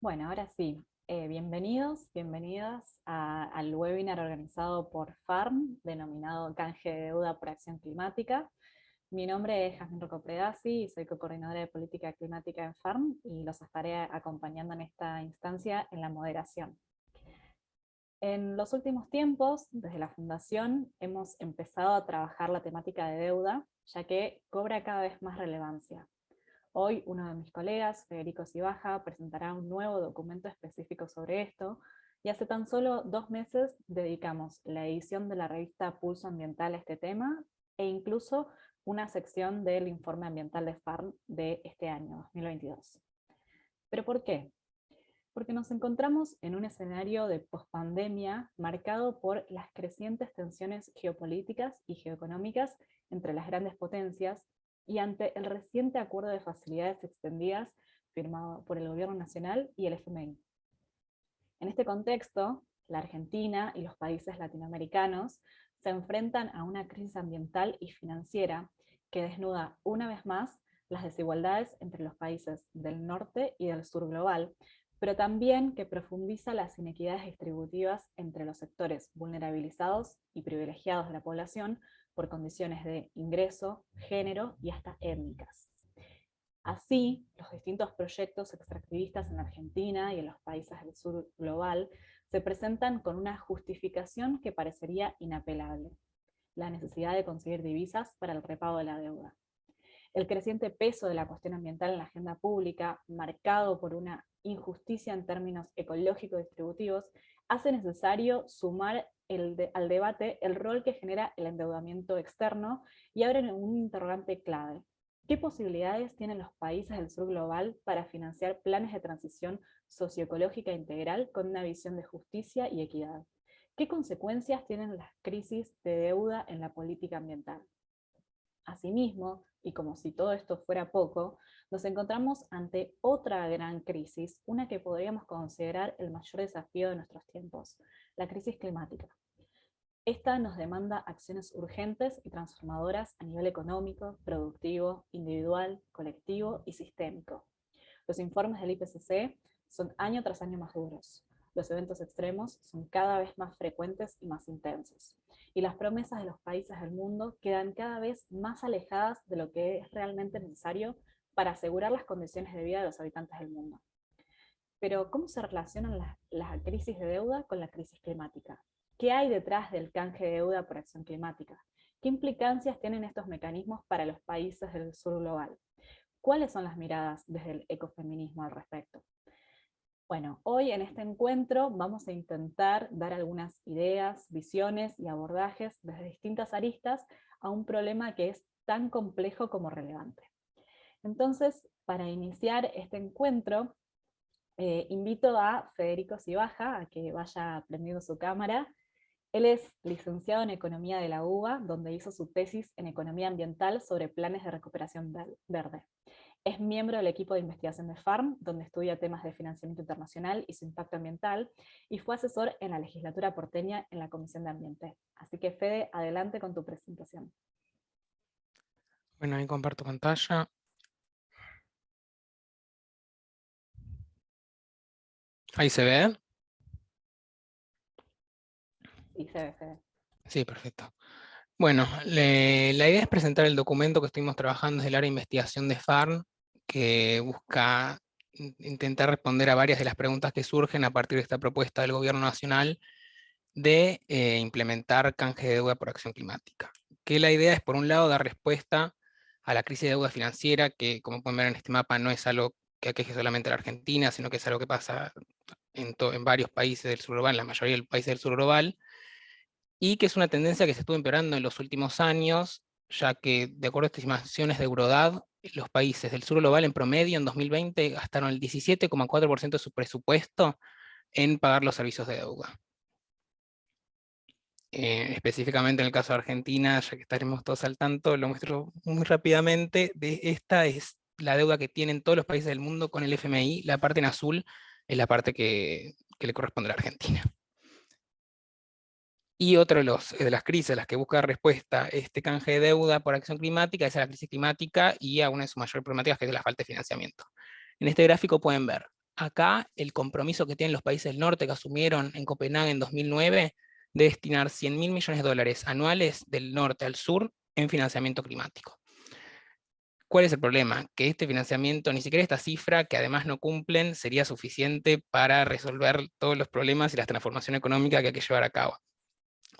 Bueno, ahora sí, bienvenidos, bienvenidas al webinar organizado por FARM, denominado Canje de Deuda por Acción Climática. Mi nombre es Jasmine Rocco Predazzi y soy coordinadora de política climática en FARM y los estaré acompañando en esta instancia en la moderación. En los últimos tiempos, desde la Fundación, hemos empezado a trabajar la temática de deuda, ya que cobra cada vez más relevancia. Hoy uno de mis colegas, Federico Cibaja, presentará un nuevo documento específico sobre esto, y hace tan solo 2 meses dedicamos la edición de la revista Pulso Ambiental a este tema, e incluso una sección del informe ambiental de FARM de este año, 2022. ¿Pero por qué? Porque nos encontramos en un escenario de pospandemia marcado por las crecientes tensiones geopolíticas y geoeconómicas entre las grandes potencias y ante el reciente acuerdo de facilidades extendidas firmado por el Gobierno Nacional y el FMI. En este contexto, la Argentina y los países latinoamericanos se enfrentan a una crisis ambiental y financiera que desnuda una vez más las desigualdades entre los países del norte y del sur global, pero también que profundiza las inequidades distributivas entre los sectores vulnerabilizados y privilegiados de la población por condiciones de ingreso, género y hasta étnicas. Así, los distintos proyectos extractivistas en Argentina y en los países del sur global se presentan con una justificación que parecería inapelable: la necesidad de conseguir divisas para el repago de la deuda. El creciente peso de la cuestión ambiental en la agenda pública, marcado por una injusticia en términos ecológico-distributivos, hace necesario sumar al debate el rol que genera el endeudamiento externo y abre un interrogante clave: ¿qué posibilidades tienen los países del sur global para financiar planes de transición socioecológica integral con una visión de justicia y equidad? ¿Qué consecuencias tienen las crisis de deuda en la política ambiental? Asimismo, y como si todo esto fuera poco, nos encontramos ante otra gran crisis, una que podríamos considerar el mayor desafío de nuestros tiempos: la crisis climática. Esta nos demanda acciones urgentes y transformadoras a nivel económico, productivo, individual, colectivo y sistémico. Los informes del IPCC son año tras año más duros. Los eventos extremos son cada vez más frecuentes y más intensos. Y las promesas de los países del mundo quedan cada vez más alejadas de lo que es realmente necesario para asegurar las condiciones de vida de los habitantes del mundo. Pero, ¿cómo se relacionan la crisis de deuda con la crisis climática? ¿Qué hay detrás del canje de deuda por acción climática? ¿Qué implicancias tienen estos mecanismos para los países del sur global? ¿Cuáles son las miradas desde el ecofeminismo al respecto? Bueno, hoy en este encuentro vamos a intentar dar algunas ideas, visiones y abordajes desde distintas aristas a un problema que es tan complejo como relevante. Entonces, para iniciar este encuentro, invito a Federico Cibaja a que vaya prendiendo su cámara. Él es licenciado en Economía de la UBA, donde hizo su tesis en Economía Ambiental sobre planes de recuperación verde. Es miembro del equipo de investigación de FARM, donde estudia temas de financiamiento internacional y su impacto ambiental, y fue asesor en la legislatura porteña en la Comisión de Ambiente. Así que, Fede, adelante con tu presentación. Bueno, ahí comparto pantalla. Ahí se ve. Sí, se ve, Fede. Sí, perfecto. Bueno, la idea es presentar el documento que estuvimos trabajando desde el área de investigación de FARM, que busca intentar responder a varias de las preguntas que surgen a partir de esta propuesta del Gobierno Nacional de implementar canje de deuda por acción climática. Que la idea es, por un lado, dar respuesta a la crisis de deuda financiera, que, como pueden ver en este mapa, no es algo que aqueje solamente a la Argentina, sino que es algo que pasa en varios países del sur global, en la mayoría de los países del sur global, y que es una tendencia que se estuvo empeorando en los últimos años, ya que, de acuerdo a estimaciones de Eurodad, los países del sur global en promedio en 2020 gastaron el 17,4% de su presupuesto en pagar los servicios de deuda. Específicamente en el caso de Argentina, ya que estaremos todos al tanto, lo muestro muy rápidamente. Esta es la deuda que tienen todos los países del mundo con el FMI. La parte en azul es la parte que le corresponde a la Argentina. Y otra de las crisis a las que busca respuesta este canje de deuda por acción climática es a la crisis climática y a una de sus mayores problemáticas, que es la falta de financiamiento. En este gráfico pueden ver Acá el compromiso que tienen los países del norte que asumieron en Copenhague en 2009 de destinar 100.000 millones de dólares anuales del norte al sur en financiamiento climático. ¿Cuál es el problema? Que este financiamiento, ni siquiera esta cifra, que además no cumplen, sería suficiente para resolver todos los problemas y la transformación económica que hay que llevar a cabo.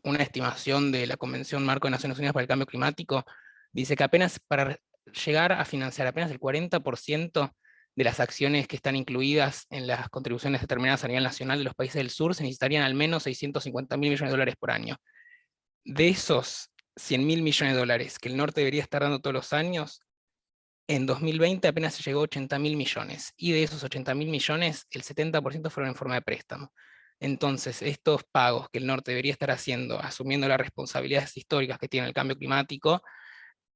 Una estimación de la Convención Marco de Naciones Unidas para el Cambio Climático dice que apenas para llegar a financiar apenas el 40% de las acciones que están incluidas en las contribuciones determinadas a nivel nacional de los países del sur, se necesitarían al menos 650.000 millones de dólares por año. De esos 100.000 millones de dólares que el norte debería estar dando todos los años, en 2020 apenas se llegó a 80.000 millones, y de esos 80.000 millones, el 70% fueron en forma de préstamo. Entonces, estos pagos que el norte debería estar haciendo, asumiendo las responsabilidades históricas que tiene el cambio climático,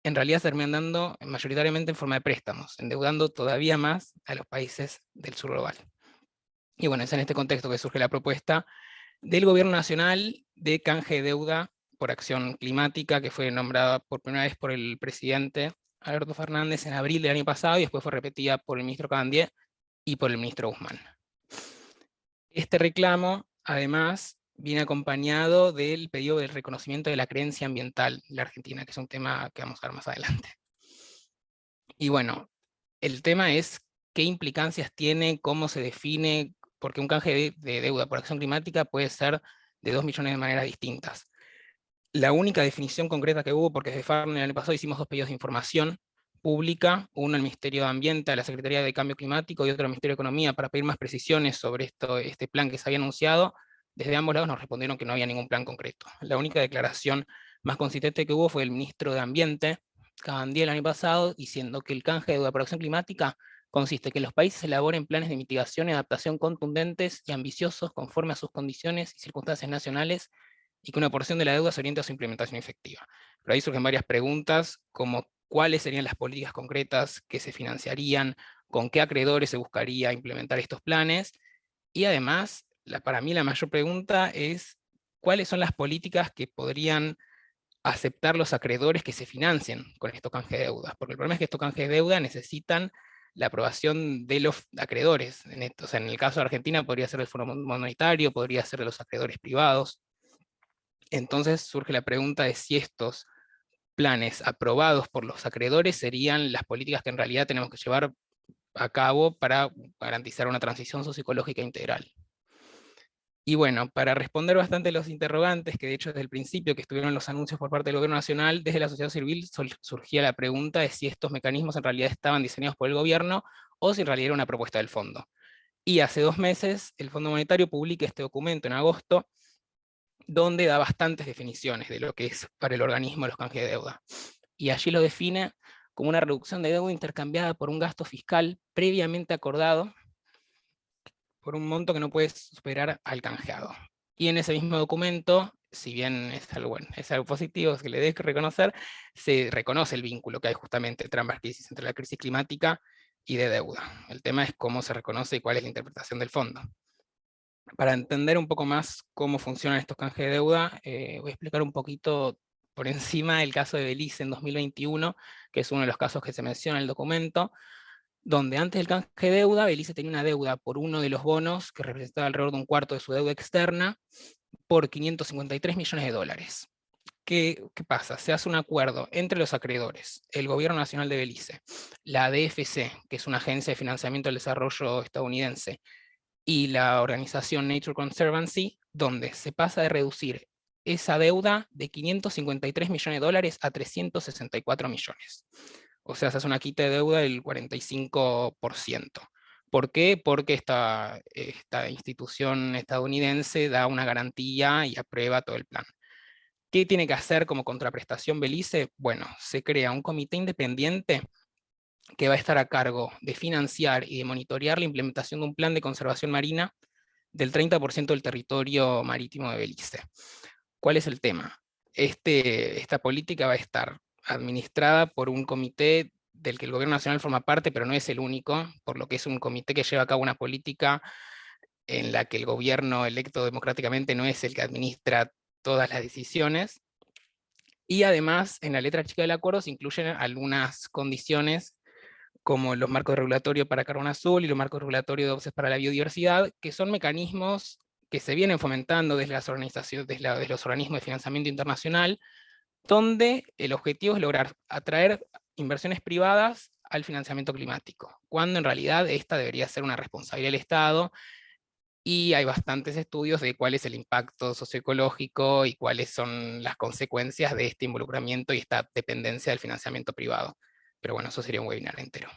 en realidad se terminan dando mayoritariamente en forma de préstamos, endeudando todavía más a los países del sur global. Y bueno, es en este contexto que surge la propuesta del Gobierno Nacional de canje de deuda por acción climática, que fue nombrada por primera vez por el presidente Alberto Fernández en abril del año pasado, y después fue repetida por el ministro Cabandier y por el ministro Guzmán. Este reclamo, además, viene acompañado del pedido del reconocimiento de la creencia ambiental en la Argentina, que es un tema que vamos a ver más adelante. Y bueno, el tema es qué implicancias tiene, cómo se define, porque un canje de deuda por acción climática puede ser de 2 millones de maneras distintas. La única definición concreta que hubo, porque desde FARN el año pasado hicimos 2 pedidos de información pública, uno al Ministerio de Ambiente, a la Secretaría de Cambio Climático, y otro al Ministerio de Economía, para pedir más precisiones sobre este plan que se había anunciado. Desde ambos lados nos respondieron que no había ningún plan concreto. La única declaración más consistente que hubo fue el ministro de Ambiente, Cabandier, el año pasado, diciendo que el canje de deuda por acción climática consiste en que los países elaboren planes de mitigación y adaptación contundentes y ambiciosos conforme a sus condiciones y circunstancias nacionales, y que una porción de la deuda se oriente a su implementación efectiva. Pero ahí surgen varias preguntas, como cuáles serían las políticas concretas que se financiarían, con qué acreedores se buscaría implementar estos planes, y además, para mí la mayor pregunta es cuáles son las políticas que podrían aceptar los acreedores que se financien con estos canjes de deudas, porque el problema es que estos canjes de deuda necesitan la aprobación de los acreedores. O sea, en el caso de Argentina podría ser el Fondo Monetario, podría ser de los acreedores privados. Entonces surge la pregunta de si estos planes aprobados por los acreedores serían las políticas que en realidad tenemos que llevar a cabo para garantizar una transición socioecológica integral. Y bueno, para responder bastante los interrogantes, que de hecho desde el principio que estuvieron los anuncios por parte del Gobierno Nacional, desde la sociedad civil surgía la pregunta de si estos mecanismos en realidad estaban diseñados por el gobierno o si en realidad era una propuesta del fondo. Y hace 2 meses el Fondo Monetario publica este documento en agosto, donde da bastantes definiciones de lo que es para el organismo los canjes de deuda. Y allí lo define como una reducción de deuda intercambiada por un gasto fiscal previamente acordado por un monto que no puede superar al canjeado. Y en ese mismo documento, si bien es algo bueno, es algo positivo, es que le debe reconocer, se reconoce el vínculo que hay justamente entre ambas crisis, entre la crisis climática y de deuda. El tema es cómo se reconoce y cuál es la interpretación del fondo. Para entender un poco más cómo funcionan estos canjes de deuda, voy a explicar un poquito por encima el caso de Belice en 2021, que es uno de los casos que se menciona en el documento, donde antes del canje de deuda, Belice tenía una deuda por uno de los bonos, que representaba alrededor de un cuarto de su deuda externa, por 553 millones de dólares. ¿Qué pasa? Se hace un acuerdo entre los acreedores, el Gobierno Nacional de Belice, la DFC, que es una agencia de financiamiento del desarrollo estadounidense, y la organización Nature Conservancy, donde se pasa de reducir esa deuda de 553 millones de dólares a 364 millones. O sea, se hace una quita de deuda del 45%. ¿Por qué? Porque esta institución estadounidense da una garantía y aprueba todo el plan. ¿Qué tiene que hacer como contraprestación Belice? Bueno, se crea un comité independiente que va a estar a cargo de financiar y de monitorear la implementación de un plan de conservación marina del 30% del territorio marítimo de Belice. ¿Cuál es el tema? Esta política va a estar administrada por un comité del que el Gobierno Nacional forma parte, pero no es el único, por lo que es un comité que lleva a cabo una política en la que el gobierno electo democráticamente no es el que administra todas las decisiones. Y además, en la letra chica del acuerdo se incluyen algunas condiciones como los marcos regulatorios para carbono azul y los marcos regulatorios de OPSES para la biodiversidad, que son mecanismos que se vienen fomentando desde las organizaciones, desde los organismos de financiamiento internacional, donde el objetivo es lograr atraer inversiones privadas al financiamiento climático, cuando en realidad esta debería ser una responsabilidad del Estado, y hay bastantes estudios de cuál es el impacto socioecológico y cuáles son las consecuencias de este involucramiento y esta dependencia del financiamiento privado. Pero bueno, eso sería un webinar entero.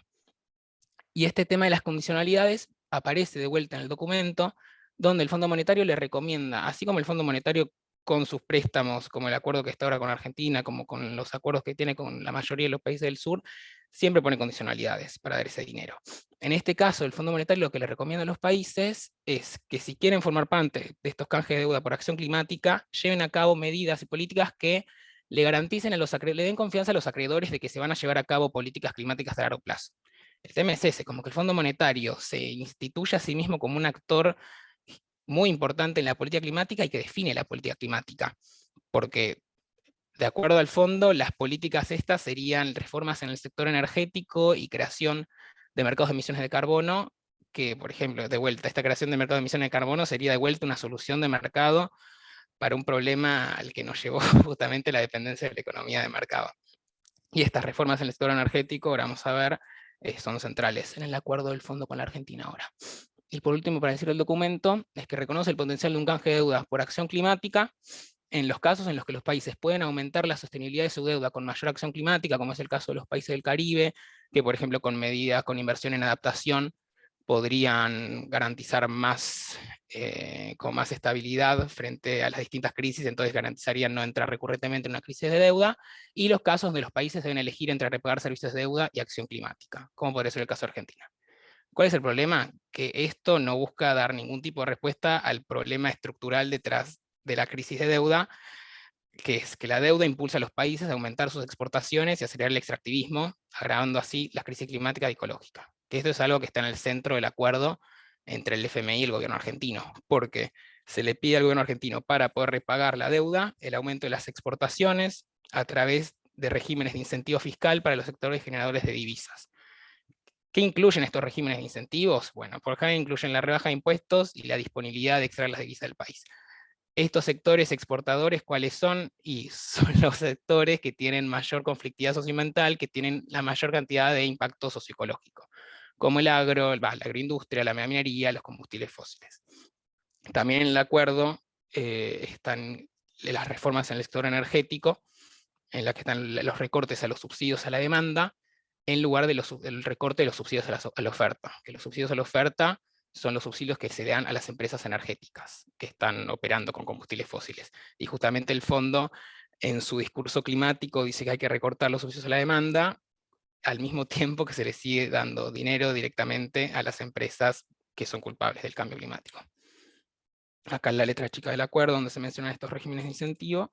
Y este tema de las condicionalidades aparece de vuelta en el documento, donde el Fondo Monetario le recomienda, así como el Fondo Monetario con sus préstamos, como el acuerdo que está ahora con Argentina, como con los acuerdos que tiene con la mayoría de los países del sur, siempre pone condicionalidades para dar ese dinero. En este caso, el Fondo Monetario lo que le recomienda a los países es que si quieren formar parte de estos canjes de deuda por acción climática, lleven a cabo medidas y políticas que le garanticen le den confianza a los acreedores de que se van a llevar a cabo políticas climáticas a largo plazo. El tema es ese, como que el Fondo Monetario se instituye a sí mismo como un actor muy importante en la política climática y que define la política climática, porque de acuerdo al fondo, las políticas estas serían reformas en el sector energético y creación de mercados de emisiones de carbono, que por ejemplo, de vuelta, esta creación de mercados de emisiones de carbono sería de vuelta una solución de mercado para un problema al que nos llevó justamente la dependencia de la economía de mercado. Y estas reformas en el sector energético, ahora vamos a ver, son centrales en el acuerdo del fondo con la Argentina ahora. Y por último, para decir el documento, es que reconoce el potencial de un canje de deudas por acción climática en los casos en los que los países pueden aumentar la sostenibilidad de su deuda con mayor acción climática, como es el caso de los países del Caribe, que por ejemplo con medidas, con inversión en adaptación, podrían garantizar más, con más estabilidad frente a las distintas crisis, entonces garantizarían no entrar recurrentemente en una crisis de deuda, y los casos donde los países deben elegir entre repagar servicios de deuda y acción climática, como podría ser el caso de Argentina. ¿Cuál es el problema? Que esto no busca dar ningún tipo de respuesta al problema estructural detrás de la crisis de deuda, que es que la deuda impulsa a los países a aumentar sus exportaciones y acelerar el extractivismo, agravando así la crisis climática y ecológica. Que esto es algo que está en el centro del acuerdo entre el FMI y el gobierno argentino, porque se le pide al gobierno argentino para poder repagar la deuda, el aumento de las exportaciones a través de regímenes de incentivo fiscal para los sectores generadores de divisas. ¿Qué incluyen estos regímenes de incentivos? Bueno, por ejemplo, incluyen la rebaja de impuestos y la disponibilidad de extraer las divisas del país. Estos sectores exportadores, ¿cuáles son? Y son los sectores que tienen mayor conflictividad socioambiental, que tienen la mayor cantidad de impacto socioecológico, como el agro, la agroindustria, la minería, los combustibles fósiles. También en el acuerdo están las reformas en el sector energético, en las que están los recortes a los subsidios a la demanda, en lugar del recorte de los subsidios a la oferta, que los subsidios a la oferta son los subsidios que se dan a las empresas energéticas que están operando con combustibles fósiles. Y justamente el fondo, en su discurso climático, dice que hay que recortar los subsidios a la demanda, al mismo tiempo que se le sigue dando dinero directamente a las empresas que son culpables del cambio climático. Acá en la letra chica del acuerdo, donde se mencionan estos regímenes de incentivo.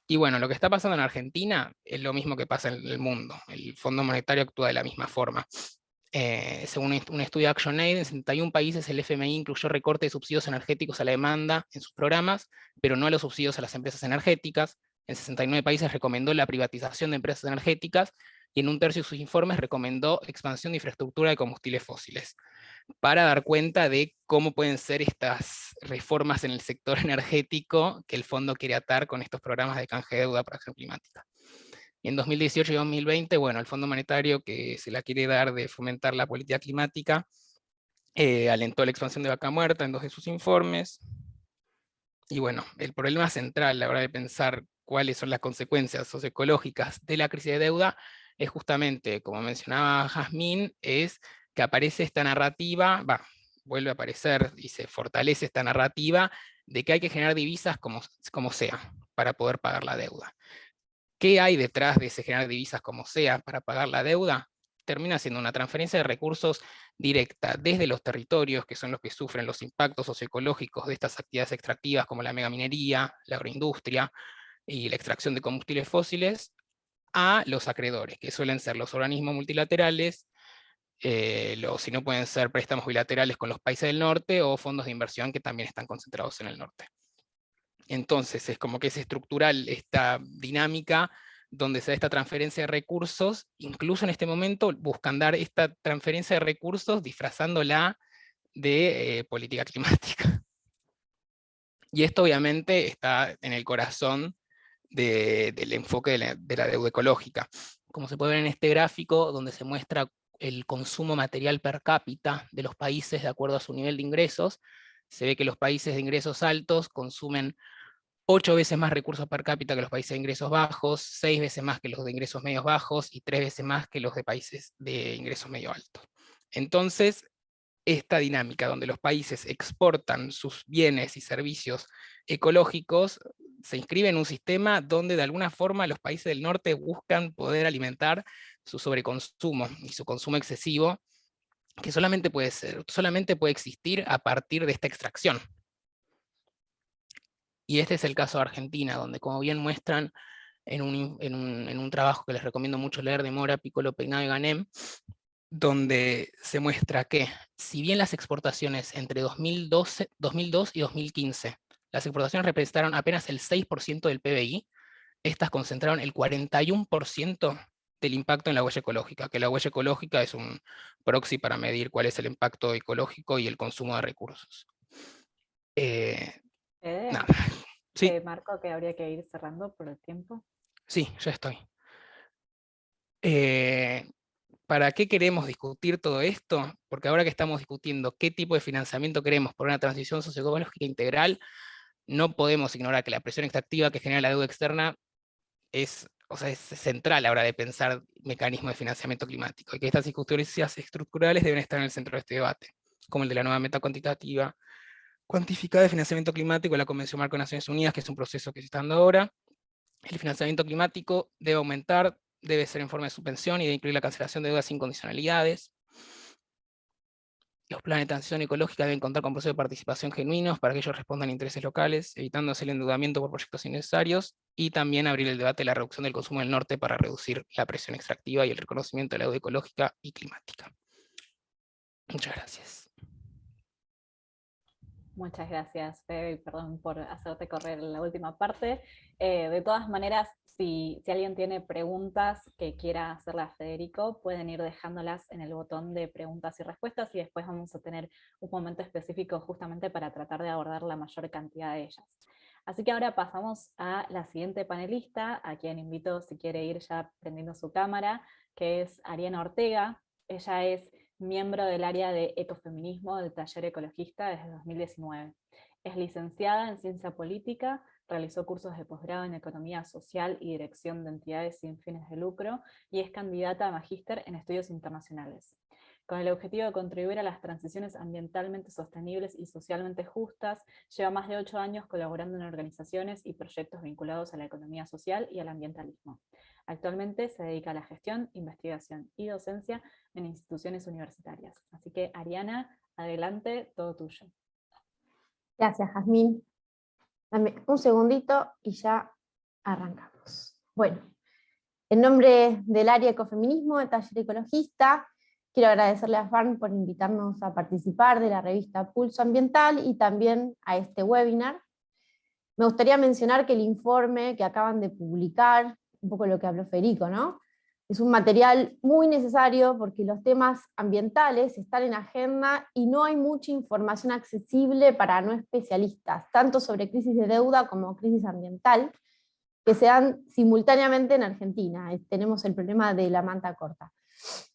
Y bueno, lo que está pasando en Argentina es lo mismo que pasa en el mundo. El Fondo Monetario actúa de la misma forma. Según un estudio de ActionAid, en 71 países el FMI incluyó recorte de subsidios energéticos a la demanda en sus programas, pero no a los subsidios a las empresas energéticas. En 69 países recomendó la privatización de empresas energéticas, y en un tercio de sus informes recomendó expansión de infraestructura de combustibles fósiles, para dar cuenta de cómo pueden ser estas reformas en el sector energético que el fondo quiere atar con estos programas de canje de deuda para acción climática. Y en 2018 y 2020, bueno, el Fondo Monetario, que se la quiere dar de fomentar la política climática, alentó la expansión de vaca muerta en 2 de sus informes. Y bueno, el problema central a la hora de pensar cuáles son las consecuencias socioecológicas de la crisis de deuda es justamente, como mencionaba Jazmín, es que aparece esta narrativa, vuelve a aparecer y se fortalece esta narrativa de que hay que generar divisas como sea para poder pagar la deuda. ¿Qué hay detrás de ese generar divisas como sea para pagar la deuda? Termina siendo una transferencia de recursos directa desde los territorios, que son los que sufren los impactos socioecológicos de estas actividades extractivas como la megaminería, la agroindustria y la extracción de combustibles fósiles, a los acreedores, que suelen ser los organismos multilaterales, si no pueden ser préstamos bilaterales con los países del norte o fondos de inversión que también están concentrados en el norte. Entonces es como que es estructural esta dinámica donde se da esta transferencia de recursos, incluso en este momento buscan dar esta transferencia de recursos disfrazándola de política climática. Y esto obviamente está en el corazón del enfoque de la deuda ecológica. Como se puede ver en este gráfico, donde se muestra el consumo material per cápita de los países de acuerdo a su nivel de ingresos, se ve que los países de ingresos altos consumen 8 veces más recursos per cápita que los países de ingresos bajos, 6 veces más que los de ingresos medios bajos y 3 veces más que los de países de ingresos medio altos. Entonces, esta dinámica donde los países exportan sus bienes y servicios ecológicos se inscribe en un sistema donde de alguna forma los países del norte buscan poder alimentar su sobreconsumo y su consumo excesivo, que solamente puede existir a partir de esta extracción. Y este es el caso de Argentina, donde como bien muestran en un trabajo que les recomiendo mucho leer de Mora, Piccolo, Peinado y Ganem, donde se muestra que, si bien las exportaciones entre 2002 y 2015, las exportaciones representaron apenas el 6% del PBI, estas concentraron el 41% del impacto en la huella ecológica, que la huella ecológica es un proxy para medir cuál es el impacto ecológico y el consumo de recursos. Nada. Sí, Marco, que habría que ir cerrando por el tiempo. sí, ya estoy. ¿Para qué queremos discutir todo esto? Porque ahora que estamos discutiendo qué tipo de financiamiento queremos por una transición socioecológica integral, no podemos ignorar que la presión extractiva que genera la deuda externa es central a la hora de pensar mecanismos de financiamiento climático, y que estas circunstancias estructurales deben estar en el centro de este debate, como el de la nueva meta cuantitativa cuantificada de financiamiento climático de la Convención Marco de Naciones Unidas, que es un proceso que se está dando ahora. El financiamiento climático debe aumentar, debe ser en forma de subvención y debe incluir la cancelación de deudas sin condicionalidades. Los planes de transición ecológica deben contar con procesos de participación genuinos para que ellos respondan a intereses locales, evitándose el endeudamiento por proyectos innecesarios, y también abrir el debate de la reducción del consumo del norte para reducir la presión extractiva y el reconocimiento de la deuda ecológica y climática. Muchas gracias. Muchas gracias, Fede, y perdón por hacerte correr la última parte. De todas maneras, si alguien tiene preguntas que quiera hacerle a Federico, pueden ir dejándolas en el botón de preguntas y respuestas, y después vamos a tener un momento específico justamente para tratar de abordar la mayor cantidad de ellas. Así que ahora pasamos a la siguiente panelista, a quien invito, si quiere ir ya prendiendo su cámara, que es Ariana Ortega. Ella es miembro del área de ecofeminismo del Taller Ecologista desde 2019. Es licenciada en Ciencia Política, realizó cursos de posgrado en Economía Social y Dirección de Entidades sin fines de lucro, y es candidata a magíster en Estudios Internacionales. Con el objetivo de contribuir a las transiciones ambientalmente sostenibles y socialmente justas, lleva más de 8 años colaborando en organizaciones y proyectos vinculados a la economía social y al ambientalismo. Actualmente se dedica a la gestión, investigación y docencia en instituciones universitarias. Así que, Ariana, adelante, todo tuyo. Gracias, Jazmín. Dame un segundito y ya arrancamos. Bueno, en nombre del área ecofeminismo del Taller Ecologista, quiero agradecerle a FARN por invitarnos a participar de la revista Pulso Ambiental y también a este webinar. Me gustaría mencionar que el informe que acaban de publicar, un poco lo que habló Federico, ¿no? Es un material muy necesario porque los temas ambientales están en agenda y no hay mucha información accesible para no especialistas, tanto sobre crisis de deuda como crisis ambiental, que se dan simultáneamente en Argentina. Tenemos el problema de la manta corta.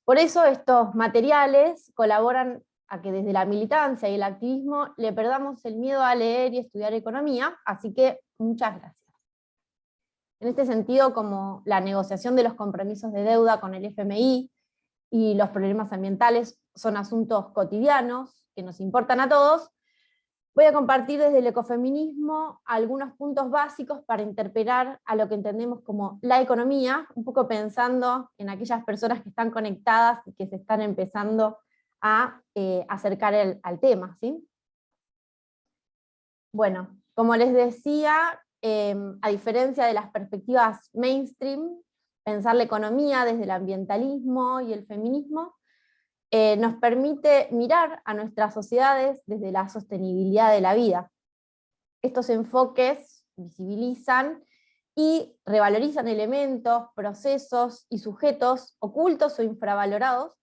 Por eso estos materiales colaboran a que desde la militancia y el activismo le perdamos el miedo a leer y estudiar economía, así que muchas gracias. En este sentido, como la negociación de los compromisos de deuda con el FMI y los problemas ambientales son asuntos cotidianos que nos importan a todos, voy a compartir desde el ecofeminismo algunos puntos básicos para interpelar a lo que entendemos como la economía, un poco pensando en aquellas personas que están conectadas y que se están empezando a acercar al tema, ¿sí? Bueno, como les decía, a diferencia de las perspectivas mainstream, pensar la economía desde el ambientalismo y el feminismo nos permite mirar a nuestras sociedades desde la sostenibilidad de la vida. Estos enfoques visibilizan y revalorizan elementos, procesos y sujetos ocultos o infravalorados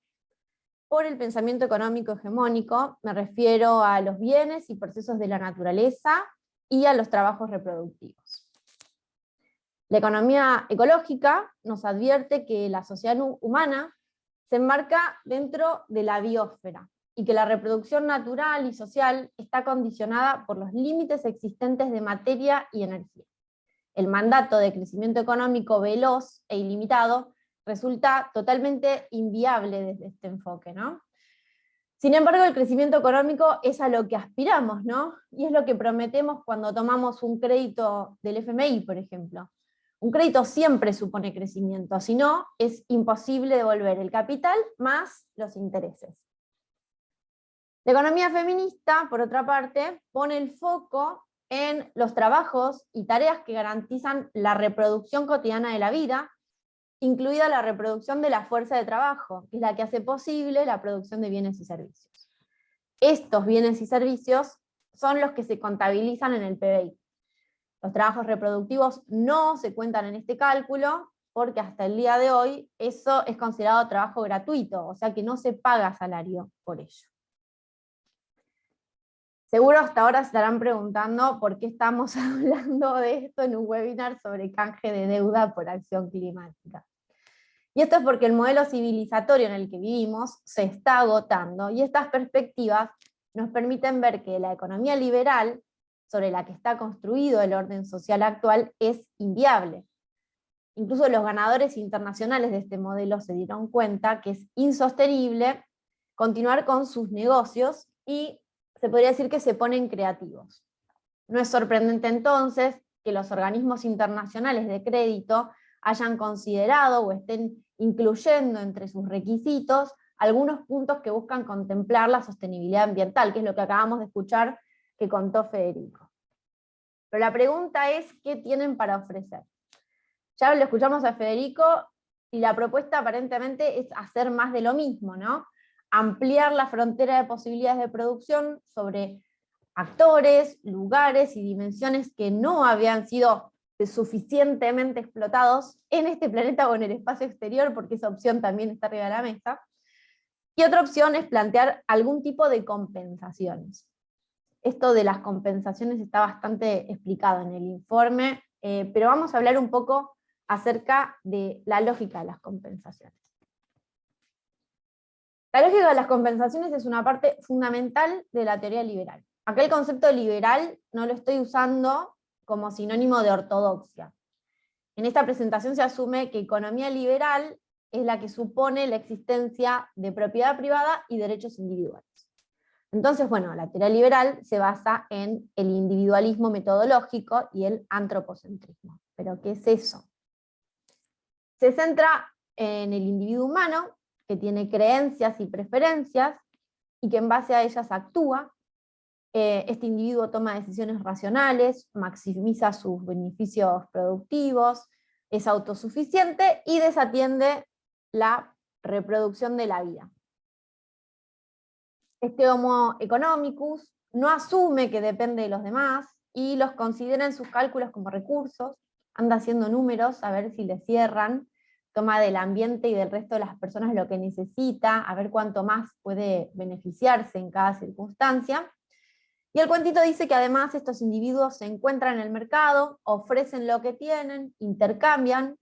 por el pensamiento económico hegemónico. Me refiero a los bienes y procesos de la naturaleza y a los trabajos reproductivos. La economía ecológica nos advierte que la sociedad humana se enmarca dentro de la biosfera y que la reproducción natural y social está condicionada por los límites existentes de materia y energía. El mandato de crecimiento económico veloz e ilimitado resulta totalmente inviable desde este enfoque, ¿no? Sin embargo, el crecimiento económico es a lo que aspiramos, ¿no? Y es lo que prometemos cuando tomamos un crédito del FMI, por ejemplo. Un crédito siempre supone crecimiento, si no, es imposible devolver el capital más los intereses. La economía feminista, por otra parte, pone el foco en los trabajos y tareas que garantizan la reproducción cotidiana de la vida, incluida la reproducción de la fuerza de trabajo, que es la que hace posible la producción de bienes y servicios. Estos bienes y servicios son los que se contabilizan en el PBI. Los trabajos reproductivos no se cuentan en este cálculo, porque hasta el día de hoy eso es considerado trabajo gratuito, o sea que no se paga salario por ello. Seguro hasta ahora se estarán preguntando por qué estamos hablando de esto en un webinar sobre canje de deuda por acción climática. Y esto es porque el modelo civilizatorio en el que vivimos se está agotando, y estas perspectivas nos permiten ver que la economía liberal, sobre la que está construido el orden social actual, es inviable. Incluso los ganadores internacionales de este modelo se dieron cuenta que es insostenible continuar con sus negocios y se podría decir que se ponen creativos. No es sorprendente entonces que los organismos internacionales de crédito hayan considerado o estén incluyendo entre sus requisitos algunos puntos que buscan contemplar la sostenibilidad ambiental, que es lo que acabamos de escuchar que contó Federico. Pero la pregunta es, ¿qué tienen para ofrecer? Ya lo escuchamos a Federico, y la propuesta aparentemente es hacer más de lo mismo, ¿no? Ampliar la frontera de posibilidades de producción sobre actores, lugares y dimensiones que no habían sido suficientemente explotados en este planeta o en el espacio exterior, porque esa opción también está arriba de la mesa. Y otra opción es plantear algún tipo de compensaciones. Esto de las compensaciones está bastante explicado en el informe, pero vamos a hablar un poco acerca de la lógica de las compensaciones. La lógica de las compensaciones es una parte fundamental de la teoría liberal. Acá el concepto liberal no lo estoy usando como sinónimo de ortodoxia. En esta presentación se asume que economía liberal es la que supone la existencia de propiedad privada y derechos individuales. Entonces, bueno, la teoría liberal se basa en el individualismo metodológico y el antropocentrismo. ¿Pero qué es eso? Se centra en el individuo humano, que tiene creencias y preferencias, y que en base a ellas actúa. Este individuo toma decisiones racionales, maximiza sus beneficios productivos, es autosuficiente y desatiende la reproducción de la vida. Este Homo economicus no asume que depende de los demás y los considera en sus cálculos como recursos, anda haciendo números a ver si le cierran, toma del ambiente y del resto de las personas lo que necesita, a ver cuánto más puede beneficiarse en cada circunstancia. Y el cuentito dice que además estos individuos se encuentran en el mercado, ofrecen lo que tienen, intercambian,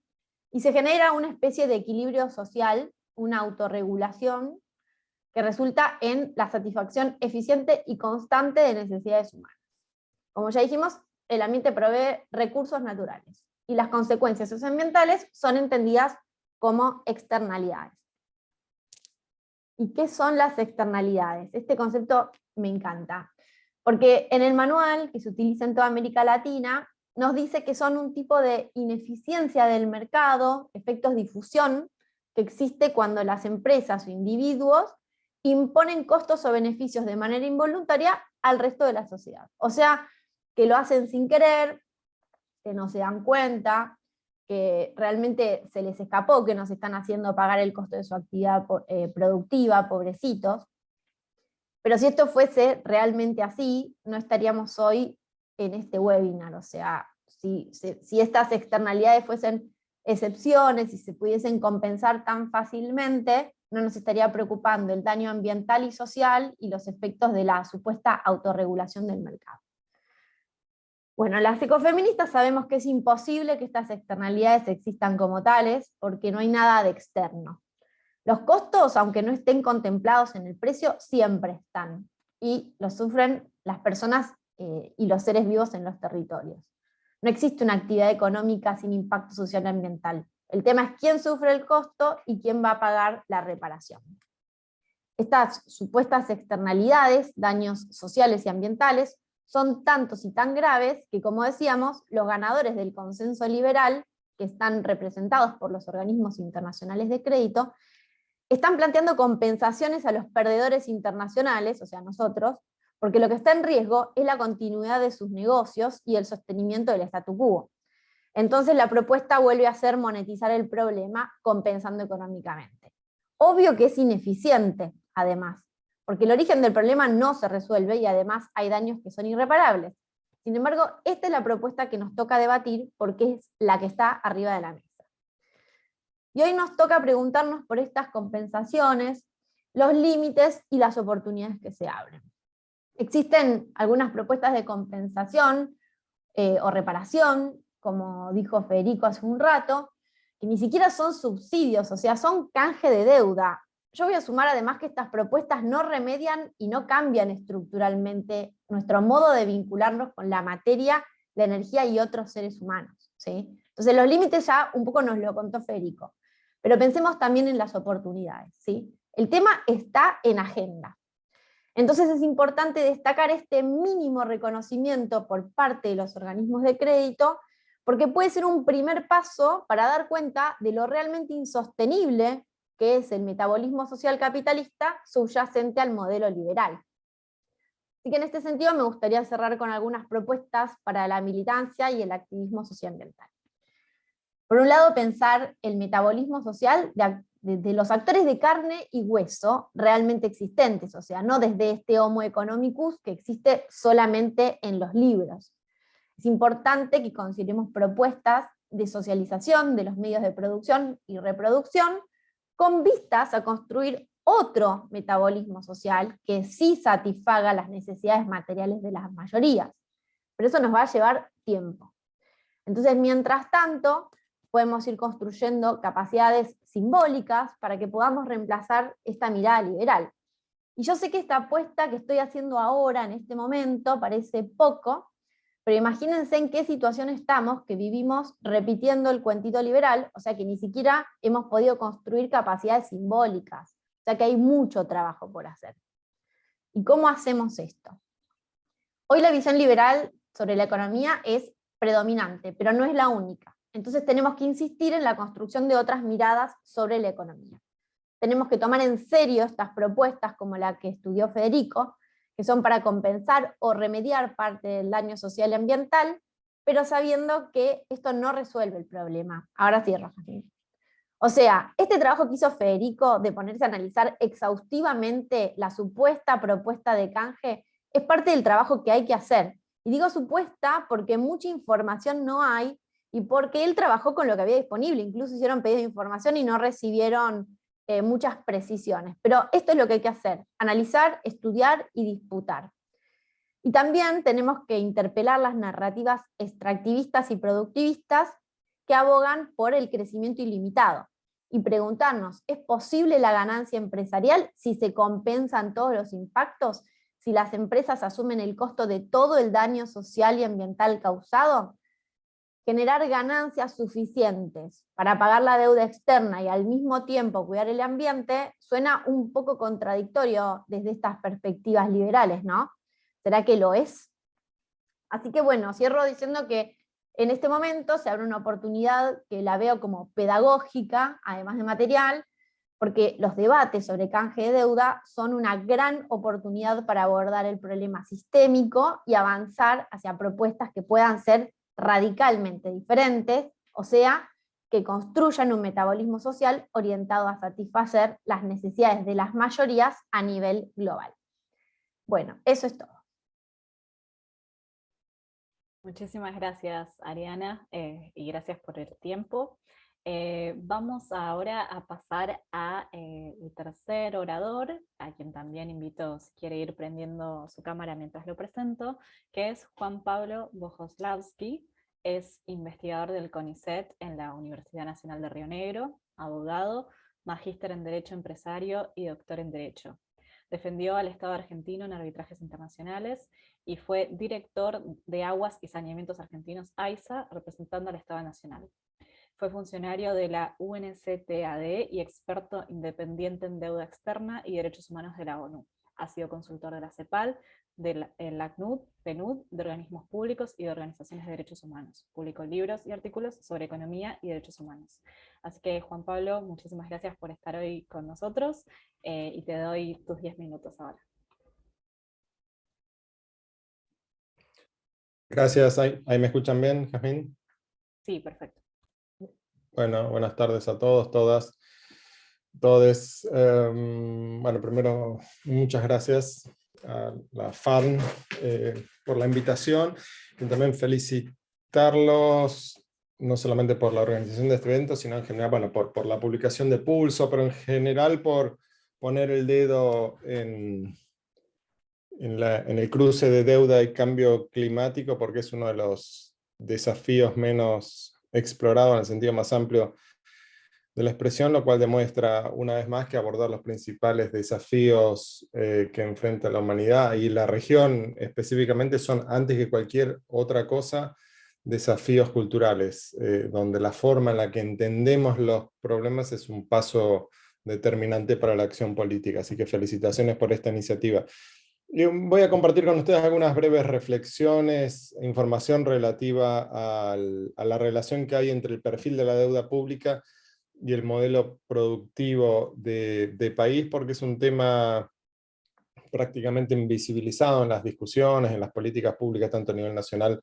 y se genera una especie de equilibrio social, una autorregulación, que resulta en la satisfacción eficiente y constante de necesidades humanas. Como ya dijimos, el ambiente provee recursos naturales, y las consecuencias socioambientales son entendidas como externalidades. ¿Y qué son las externalidades? Este concepto me encanta, porque en el manual, que se utiliza en toda América Latina, nos dice que son un tipo de ineficiencia del mercado, efectos de difusión, que existe cuando las empresas o individuos imponen costos o beneficios de manera involuntaria al resto de la sociedad. O sea, que lo hacen sin querer, que no se dan cuenta, que realmente se les escapó, que nos están haciendo pagar el costo de su actividad productiva, pobrecitos. Pero si esto fuese realmente así, no estaríamos hoy en este webinar. O sea, si estas externalidades fuesen excepciones y se pudiesen compensar tan fácilmente, no nos estaría preocupando el daño ambiental y social y los efectos de la supuesta autorregulación del mercado. Bueno, las ecofeministas sabemos que es imposible que estas externalidades existan como tales, porque no hay nada de externo. Los costos, aunque no estén contemplados en el precio, siempre están, y los sufren las personas y los seres vivos en los territorios. No existe una actividad económica sin impacto social y ambiental. El tema es quién sufre el costo y quién va a pagar la reparación. Estas supuestas externalidades, daños sociales y ambientales, son tantos y tan graves que, como decíamos, los ganadores del consenso liberal, que están representados por los organismos internacionales de crédito, están planteando compensaciones a los perdedores internacionales, o sea, nosotros, porque lo que está en riesgo es la continuidad de sus negocios y el sostenimiento del statu quo. Entonces la propuesta vuelve a ser monetizar el problema compensando económicamente. Obvio que es ineficiente, además, porque el origen del problema no se resuelve y además hay daños que son irreparables. Sin embargo, esta es la propuesta que nos toca debatir porque es la que está arriba de la mesa. Y hoy nos toca preguntarnos por estas compensaciones, los límites y las oportunidades que se abren. Existen algunas propuestas de compensación o reparación, como dijo Federico hace un rato, que ni siquiera son subsidios, o sea, son canje de deuda. Yo voy a sumar además que estas propuestas no remedian y no cambian estructuralmente nuestro modo de vincularnos con la materia, la energía y otros seres humanos, ¿sí? Entonces los límites ya un poco nos lo contó Federico, pero pensemos también en las oportunidades, ¿sí? El tema está en agenda. Entonces es importante destacar este mínimo reconocimiento por parte de los organismos de crédito, porque puede ser un primer paso para dar cuenta de lo realmente insostenible que es el metabolismo social capitalista subyacente al modelo liberal. Así que en este sentido me gustaría cerrar con algunas propuestas para la militancia y el activismo socioambiental. Por un lado, pensar el metabolismo social de los actores de carne y hueso realmente existentes, o sea, no desde este Homo economicus que existe solamente en los libros. Es importante que consideremos propuestas de socialización de los medios de producción y reproducción con vistas a construir otro metabolismo social que sí satisfaga las necesidades materiales de las mayorías. Pero eso nos va a llevar tiempo. Entonces, mientras tanto, podemos ir construyendo capacidades simbólicas para que podamos reemplazar esta mirada liberal. Y yo sé que esta apuesta que estoy haciendo ahora, en este momento, parece poco, pero imagínense en qué situación estamos que vivimos repitiendo el cuentito liberal, o sea que ni siquiera hemos podido construir capacidades simbólicas, o sea que hay mucho trabajo por hacer. ¿Y cómo hacemos esto? Hoy la visión liberal sobre la economía es predominante, pero no es la única. Entonces tenemos que insistir en la construcción de otras miradas sobre la economía. Tenemos que tomar en serio estas propuestas como la que estudió Federico, que son para compensar o remediar parte del daño social y ambiental, pero sabiendo que esto no resuelve el problema. Ahora cierro, Jasmine. O sea, este trabajo que hizo Federico de ponerse a analizar exhaustivamente la supuesta propuesta de canje es parte del trabajo que hay que hacer. Y digo supuesta porque mucha información no hay y porque él trabajó con lo que había disponible. Incluso hicieron pedidos de información y no recibieron muchas precisiones. Pero esto es lo que hay que hacer: analizar, estudiar y disputar. Y también tenemos que interpelar las narrativas extractivistas y productivistas que abogan por el crecimiento ilimitado, y preguntarnos, ¿es posible la ganancia empresarial si se compensan todos los impactos? Si las empresas asumen el costo de todo el daño social y ambiental causado. Generar ganancias suficientes para pagar la deuda externa y al mismo tiempo cuidar el ambiente suena un poco contradictorio desde estas perspectivas liberales, ¿no? ¿Será que lo es? Así que bueno, cierro diciendo que en este momento se abre una oportunidad que la veo como pedagógica, además de material, porque los debates sobre canje de deuda son una gran oportunidad para abordar el problema sistémico y avanzar hacia propuestas que puedan ser radicalmente diferentes, o sea, que construyan un metabolismo social orientado a satisfacer las necesidades de las mayorías a nivel global. Bueno, eso es todo. Muchísimas gracias, Ariana, y gracias por el tiempo. Vamos ahora a pasar a el tercer orador, a quien también invito, si quiere ir prendiendo su cámara mientras lo presento, que es Juan Pablo Bogoslavsky. Es investigador del CONICET en la Universidad Nacional de Río Negro, abogado, magíster en Derecho Empresario y doctor en Derecho. Defendió al Estado argentino en arbitrajes internacionales y fue director de Aguas y Saneamientos Argentinos, AISA, representando al Estado Nacional. Fue funcionario de la UNCTAD y experto independiente en deuda externa y derechos humanos de la ONU. Ha sido consultor de la CEPAL, del ACNUD, PNUD, de organismos públicos y de organizaciones de derechos humanos. Publicó libros y artículos sobre economía y derechos humanos. Así que, Juan Pablo, muchísimas gracias por estar hoy con nosotros y te doy tus 10 minutos ahora. Gracias. ¿Ahí me escuchan bien, Jazmín? Sí, perfecto. Bueno, buenas tardes a todos, todas, todes. Bueno, primero, muchas gracias a la FARN por la invitación y también felicitarlos, no solamente por la organización de este evento, sino en general, bueno, por la publicación de Pulso, pero en general por poner el dedo en el cruce de deuda y cambio climático, porque es uno de los desafíos menos explorados en el sentido más amplio de la expresión, lo cual demuestra una vez más que abordar los principales desafíos que enfrenta la humanidad y la región específicamente son, antes que cualquier otra cosa, desafíos culturales, donde la forma en la que entendemos los problemas es un paso determinante para la acción política. Así que felicitaciones por esta iniciativa. Yo voy a compartir con ustedes algunas breves reflexiones, información relativa a la relación que hay entre el perfil de la deuda pública y el modelo productivo de país, porque es un tema prácticamente invisibilizado en las discusiones, en las políticas públicas, tanto a nivel nacional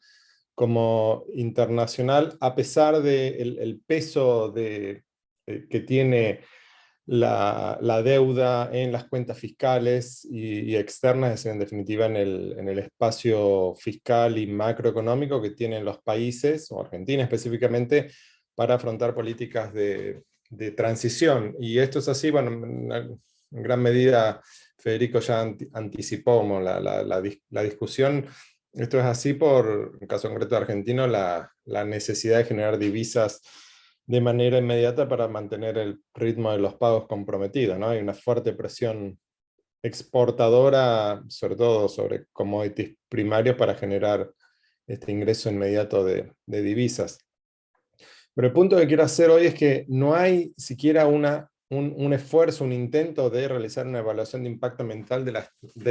como internacional, a pesar del peso que tiene la deuda en las cuentas fiscales y externas, es decir, en definitiva en el espacio fiscal y macroeconómico que tienen los países, o Argentina específicamente, para afrontar políticas de transición. Y esto es así, bueno, en gran medida Federico ya anticipó como la discusión. Esto es así por, en el caso concreto argentino, la necesidad de generar divisas de manera inmediata para mantener el ritmo de los pagos comprometidos, ¿no? Hay una fuerte presión exportadora, sobre todo sobre commodities primarios, para generar este ingreso inmediato de divisas. Pero el punto que quiero hacer hoy es que no hay siquiera un esfuerzo, un intento de realizar una evaluación de impacto ambiental de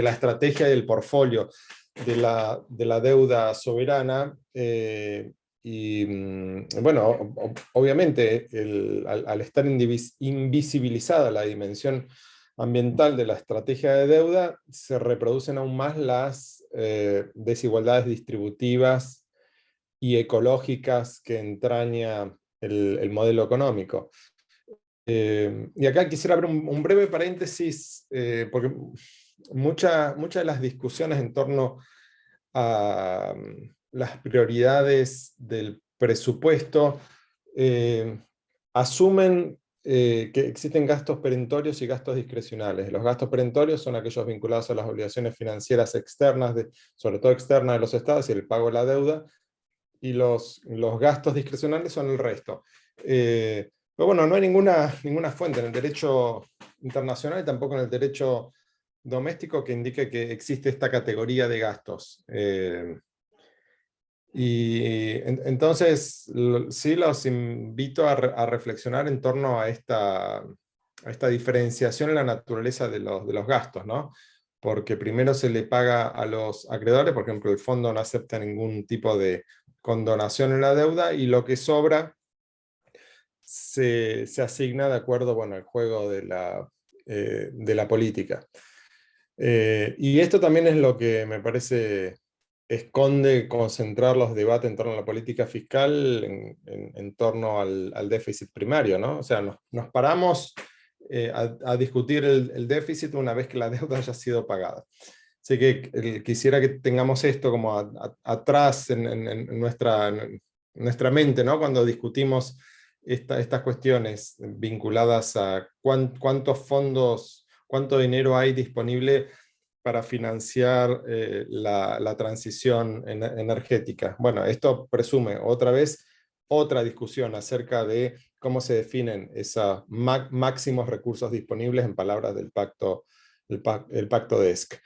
la estrategia y del portfolio de la deuda soberana. Y bueno, obviamente al estar invisibilizada la dimensión ambiental de la estrategia de deuda, se reproducen aún más las desigualdades distributivas y ecológicas que entraña el modelo económico. Y acá quisiera abrir un breve paréntesis, porque muchas de las discusiones en torno a las prioridades del presupuesto asumen que existen gastos perentorios y gastos discrecionales. Los gastos perentorios son aquellos vinculados a las obligaciones financieras externas, sobre todo externas de los estados y el pago de la deuda, y los gastos discrecionales son el resto. Pero bueno, no hay ninguna fuente en el derecho internacional y tampoco en el derecho doméstico que indique que existe esta categoría de gastos. Entonces, sí los invito a reflexionar en torno a esta diferenciación en la naturaleza de los gastos, ¿no? Porque primero se le paga a los acreedores, por ejemplo, el fondo no acepta ningún tipo de condonación en la deuda, y lo que sobra se asigna de acuerdo, bueno, al juego de la política. Y esto también es lo que me parece esconde concentrar los debates en torno a la política fiscal en torno al déficit primario, ¿no? O sea, nos paramos a discutir el déficit una vez que la deuda haya sido pagada. Así que quisiera que tengamos esto como atrás en nuestra mente, ¿no? Cuando discutimos estas cuestiones vinculadas a cuántos fondos, cuánto dinero hay disponible para financiar la transición energética. Bueno, esto presume otra vez otra discusión acerca de cómo se definen esos máximos recursos disponibles en palabras del pacto, el pacto de ESC.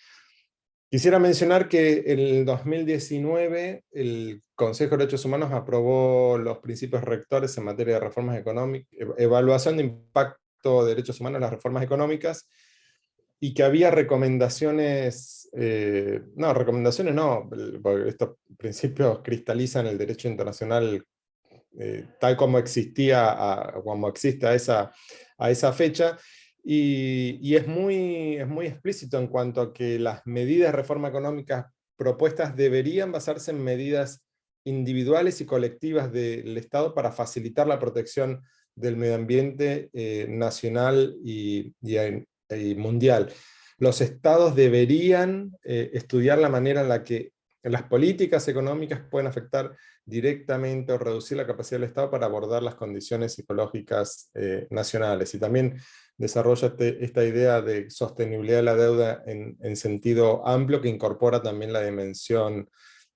Quisiera mencionar que en el 2019 el Consejo de Derechos Humanos aprobó los principios rectores en materia de reformas económicas, evaluación de impacto de derechos humanos en las reformas económicas, y que había recomendaciones, recomendaciones no, porque estos principios cristalizan el derecho internacional tal como existía, como existe a esa fecha, y es muy explícito en cuanto a que las medidas de reforma económica propuestas deberían basarse en medidas individuales y colectivas del Estado para facilitar la protección del medio ambiente nacional y mundial. Los estados deberían estudiar la manera en la que las políticas económicas pueden afectar directamente o reducir la capacidad del Estado para abordar las condiciones ecológicas nacionales. Y también desarrolla esta idea de sostenibilidad de la deuda en sentido amplio, que incorpora también la dimensión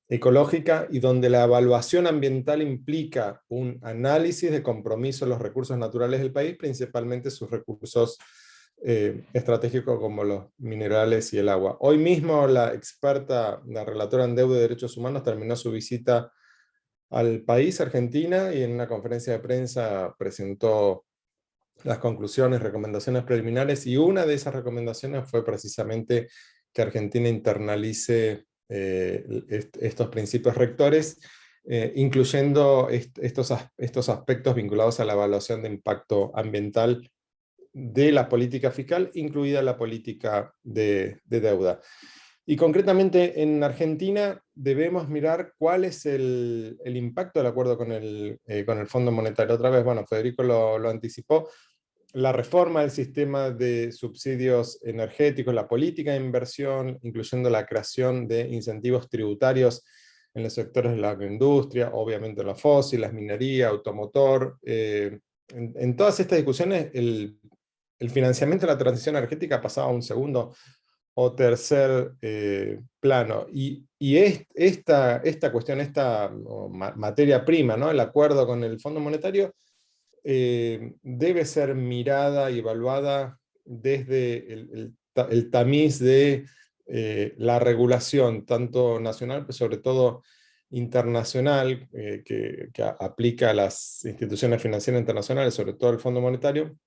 ecológica, y donde la evaluación ambiental implica un análisis de compromiso de los recursos naturales del país, principalmente sus recursos estratégicos como los minerales y el agua. Hoy mismo la experta, la relatora en deuda de derechos humanos, terminó su visita al país, Argentina, y en una conferencia de prensa presentó las conclusiones, recomendaciones preliminares, y una de esas recomendaciones fue precisamente que Argentina internalice estos principios rectores, incluyendo estos aspectos vinculados a la evaluación de impacto ambiental de la política fiscal, incluida la política de deuda. Y concretamente en Argentina debemos mirar cuál es el impacto del acuerdo con el Fondo Monetario. Otra vez, bueno, Federico lo anticipó, la reforma del sistema de subsidios energéticos, la política de inversión, incluyendo la creación de incentivos tributarios en los sectores de la agroindustria, obviamente la fósil, la minería, automotor. En todas estas discusiones el financiamiento de la transición energética pasaba a un segundo o tercer plano. Y esta cuestión, esta materia prima, ¿no? El acuerdo con el Fondo Monetario, debe ser mirada y evaluada desde el tamiz de la regulación, tanto nacional, pero sobre todo internacional, que aplica a las instituciones financieras internacionales, sobre todo el Fondo Monetario,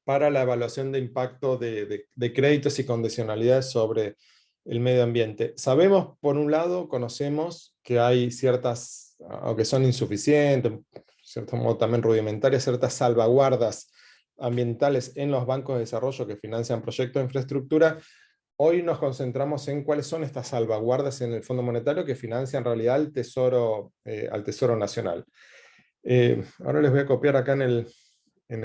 para la evaluación de impacto de créditos y condicionalidades sobre el medio ambiente. Sabemos, por un lado, conocemos que hay ciertas, aunque son insuficientes, de cierto modo también rudimentarias, ciertas salvaguardas ambientales en los bancos de desarrollo que financian proyectos de infraestructura. Hoy nos concentramos en cuáles son estas salvaguardas en el Fondo Monetario que financia en realidad al Tesoro Nacional. Ahora les voy a copiar acá en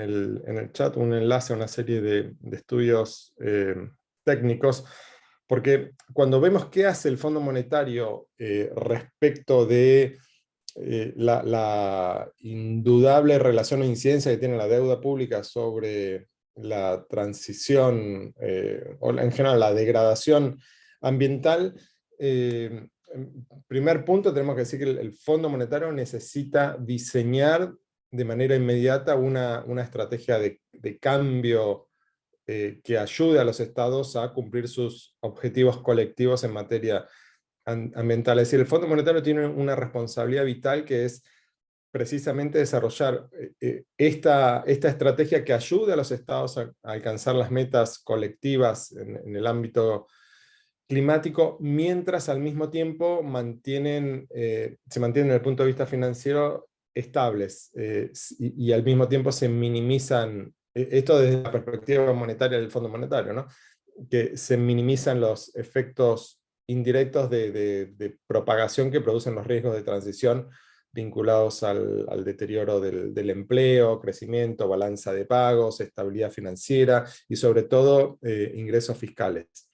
el chat un enlace a una serie de estudios técnicos, porque cuando vemos qué hace el Fondo Monetario respecto de la indudable relación o incidencia que tiene la deuda pública sobre la transición, o en general la degradación ambiental, primer punto, tenemos que decir que el Fondo Monetario necesita diseñar de manera inmediata una estrategia de cambio que ayude a los estados a cumplir sus objetivos colectivos en materia ambiental. Es decir, el Fondo Monetario tiene una responsabilidad vital, que es precisamente desarrollar esta estrategia que ayude a los estados a alcanzar las metas colectivas en el ámbito climático, mientras al mismo tiempo se mantienen desde el punto de vista financiero estables, y al mismo tiempo se minimizan, esto desde la perspectiva monetaria del Fondo Monetario, ¿no? Que se minimizan los efectos indirectos de propagación que producen los riesgos de transición vinculados al deterioro del empleo, crecimiento, balanza de pagos, estabilidad financiera y sobre todo ingresos fiscales.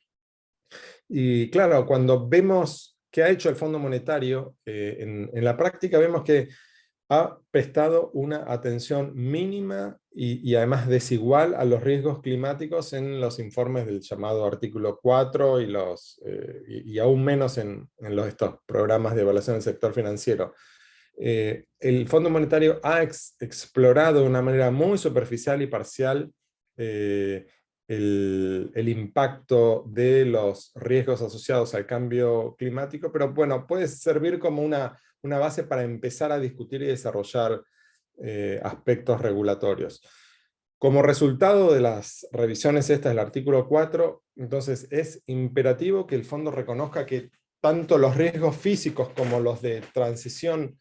Y claro, cuando vemos qué ha hecho el Fondo Monetario, en la práctica vemos que ha prestado una atención mínima y además desigual a los riesgos climáticos en los informes del llamado artículo 4 y aún menos en estos programas de evaluación del sector financiero. El Fondo Monetario ha explorado de una manera muy superficial y parcial el impacto de los riesgos asociados al cambio climático, pero bueno, puede servir como una base para empezar a discutir y desarrollar aspectos regulatorios. Como resultado de las revisiones estas del artículo 4, entonces es imperativo que el fondo reconozca que tanto los riesgos físicos como los de transición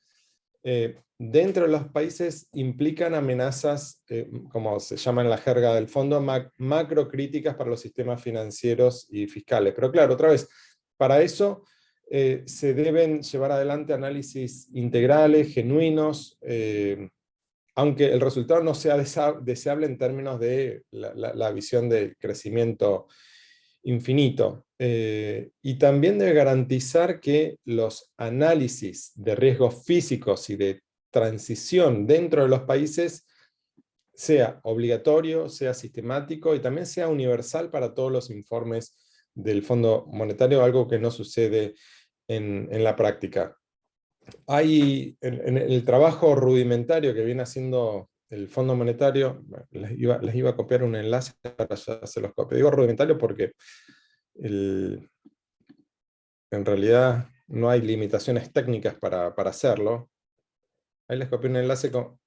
dentro de los países implican amenazas, como se llama en la jerga del fondo, macrocríticas para los sistemas financieros y fiscales. Pero claro, otra vez, para eso se deben llevar adelante análisis integrales, genuinos, aunque el resultado no sea deseable en términos de la visión de crecimiento infinito. Y también debe garantizar que los análisis de riesgos físicos y de transición dentro de los países sea obligatorio, sea sistemático y también sea universal para todos los informes del Fondo Monetario, algo que no sucede en la práctica. Hay en el trabajo rudimentario que viene haciendo el Fondo Monetario, les iba a copiar un enlace para ya se los copio. Digo rudimentario porque en realidad no hay limitaciones técnicas para hacerlo. Ahí les copié un enlace con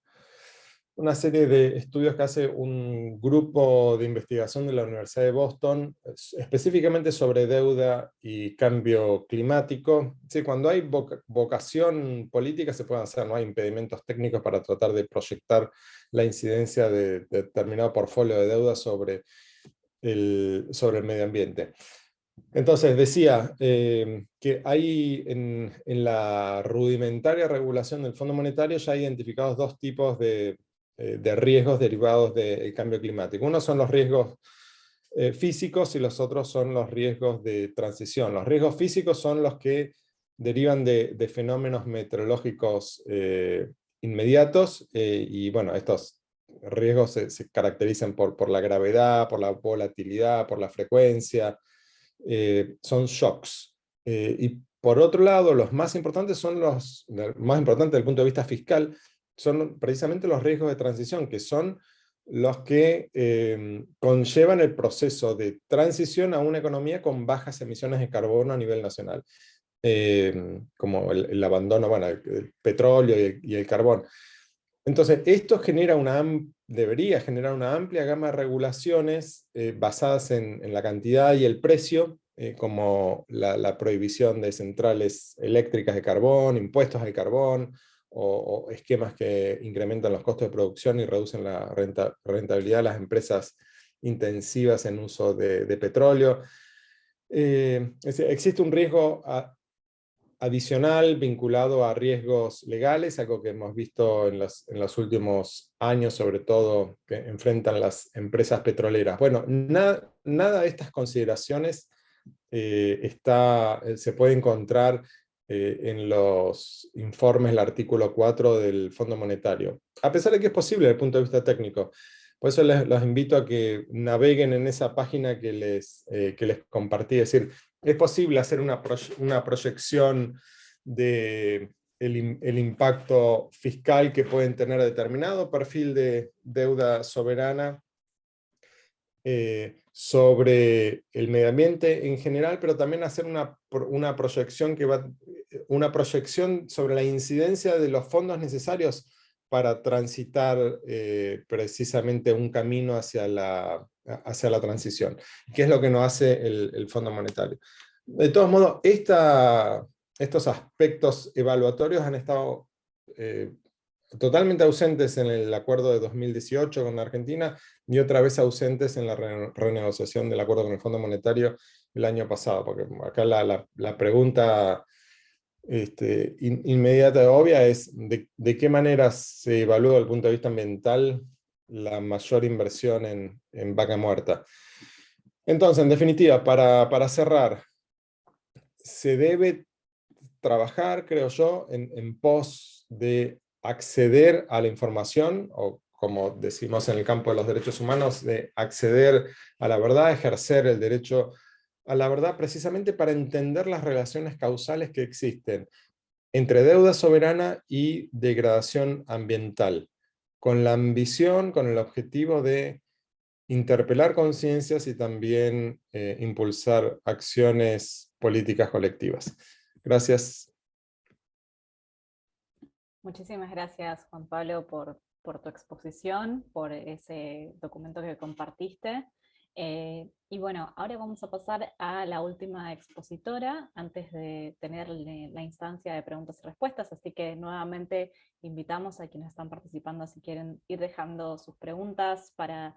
una serie de estudios que hace un grupo de investigación de la Universidad de Boston, específicamente sobre deuda y cambio climático. Sí, cuando hay vocación política se pueden hacer, no hay impedimentos técnicos para tratar de proyectar la incidencia de determinado portfolio de deuda sobre el medio ambiente. Entonces decía que hay en la rudimentaria regulación del Fondo Monetario ya hay identificados dos tipos de riesgos derivados del cambio climático. Uno son los riesgos físicos y los otros son los riesgos de transición. Los riesgos físicos son los que derivan de fenómenos meteorológicos inmediatos y bueno, estos riesgos se caracterizan por la gravedad, por la volatilidad, por la frecuencia, son shocks. Y por otro lado, los más importantes son más importantes desde el punto de vista fiscal, son precisamente los riesgos de transición, que son los que conllevan el proceso de transición a una economía con bajas emisiones de carbono a nivel nacional. Como el abandono, bueno, el petróleo y el carbón. Entonces, esto debería generar una amplia gama de regulaciones basadas en la cantidad y el precio, como la prohibición de centrales eléctricas de carbón, impuestos al carbón, o esquemas que incrementan los costos de producción y reducen la rentabilidad de las empresas intensivas en uso de petróleo. Existe un riesgo adicional vinculado a riesgos legales, algo que hemos visto en los últimos años, sobre todo que enfrentan las empresas petroleras. Bueno, nada de estas consideraciones se puede encontrar en los informes del artículo 4 del Fondo Monetario, a pesar de que es posible desde el punto de vista técnico. Por eso los invito a que naveguen en esa página que les compartí. Es decir, es posible hacer una proyección del impacto fiscal que pueden tener determinado perfil de deuda soberana sobre el medio ambiente en general, pero también hacer una proyección sobre la incidencia de los fondos necesarios para transitar precisamente un camino hacia la transición, que es lo que nos hace el Fondo Monetario. De todos modos, estos aspectos evaluatorios han estado totalmente ausentes en el acuerdo de 2018 con la Argentina y otra vez ausentes en la renegociación del acuerdo con el Fondo Monetario el año pasado, porque acá la pregunta inmediata y obvia es de qué manera se evalúa desde el punto de vista ambiental la mayor inversión en vaca muerta. Entonces, en definitiva, para cerrar, se debe trabajar, creo yo, en pos de acceder a la información, o como decimos en el campo de los derechos humanos, de acceder a la verdad, ejercer el derecho a la verdad, precisamente para entender las relaciones causales que existen entre deuda soberana y degradación ambiental, con la ambición, con el objetivo de interpelar conciencias y también impulsar acciones políticas colectivas. Gracias. Muchísimas gracias, Juan Pablo, por tu exposición, por ese documento que compartiste. Y bueno, ahora vamos a pasar a la última expositora antes de tener la instancia de preguntas y respuestas, así que nuevamente invitamos a quienes están participando si quieren ir dejando sus preguntas para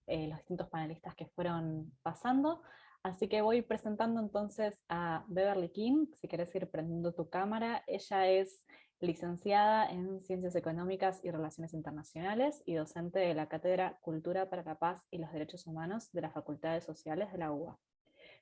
los distintos panelistas que fueron pasando. Así que voy presentando entonces a Beverly King, si querés ir prendiendo tu cámara. Ella es licenciada en Ciencias Económicas y Relaciones Internacionales y docente de la Cátedra Cultura para la Paz y los Derechos Humanos de las Facultades Sociales de la UBA.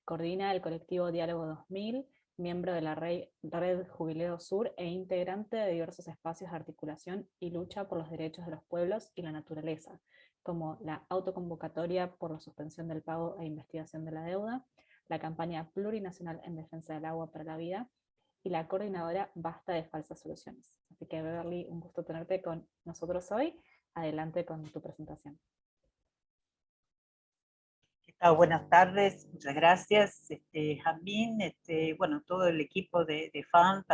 Coordina el colectivo Diálogo 2000, miembro de la Red Jubileo Sur e integrante de diversos espacios de articulación y lucha por los derechos de los pueblos y la naturaleza, como la autoconvocatoria por la suspensión del pago e investigación de la deuda, la campaña plurinacional en defensa del agua para la vida, y la coordinadora Basta de Falsas Soluciones. Así que Beverly, un gusto tenerte con nosotros hoy. Adelante con tu presentación. Buenas tardes, muchas gracias, Jamín, bueno, todo el equipo de FAN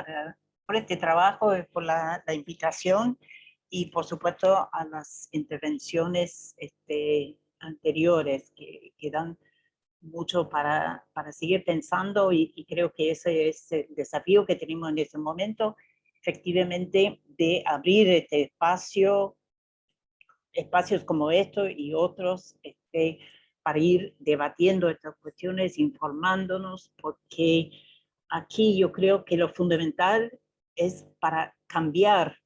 por este trabajo, por la invitación y por supuesto a las intervenciones anteriores que dan mucho para seguir pensando y creo que ese es el desafío que tenemos en este momento, efectivamente, de abrir este espacios como estos y otros para ir debatiendo estas cuestiones, informándonos, porque aquí yo creo que lo fundamental es para cambiar,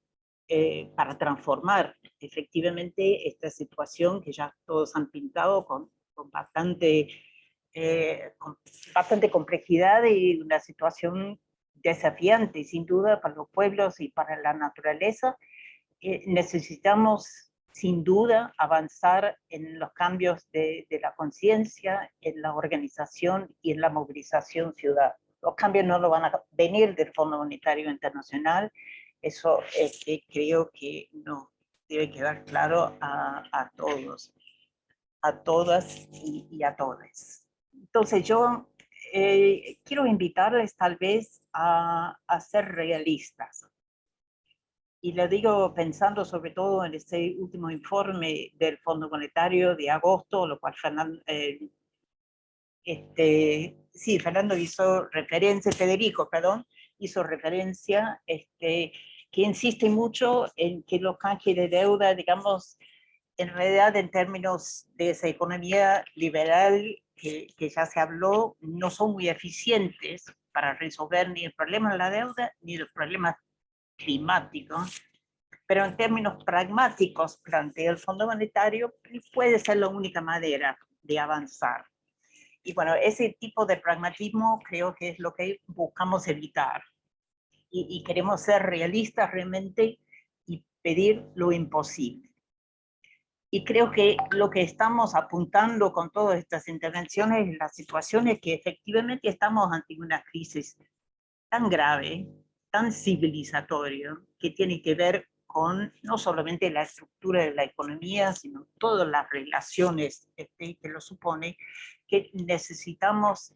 para transformar efectivamente esta situación que ya todos han pintado con bastante complejidad y una situación desafiante, sin duda, para los pueblos y para la naturaleza. Necesitamos, sin duda, avanzar en los cambios de la conciencia, en la organización y en la movilización ciudadana. Los cambios no lo van a venir del Fondo Monetario Internacional, eso creo que nos debe quedar claro a todos, a todas y a todos. Entonces yo quiero invitarles tal vez a ser realistas. Y lo digo pensando sobre todo en este último informe del Fondo Monetario de agosto, lo cual Fernando hizo referencia, Federico, perdón, hizo referencia, que insiste mucho en que los canjes de deuda, digamos, en realidad en términos de esa economía liberal que ya se habló, no son muy eficientes para resolver ni el problema de la deuda ni el problema climático, pero en términos pragmáticos, plantea el Fondo Monetario, puede ser la única manera de avanzar. Y bueno, ese tipo de pragmatismo creo que es lo que buscamos evitar. Y queremos ser realistas realmente y pedir lo imposible. Y creo que lo que estamos apuntando con todas estas intervenciones es la situación es que efectivamente estamos ante una crisis tan grave, tan civilizatoria, que tiene que ver con no solamente la estructura de la economía, sino todas las relaciones que lo supone, que necesitamos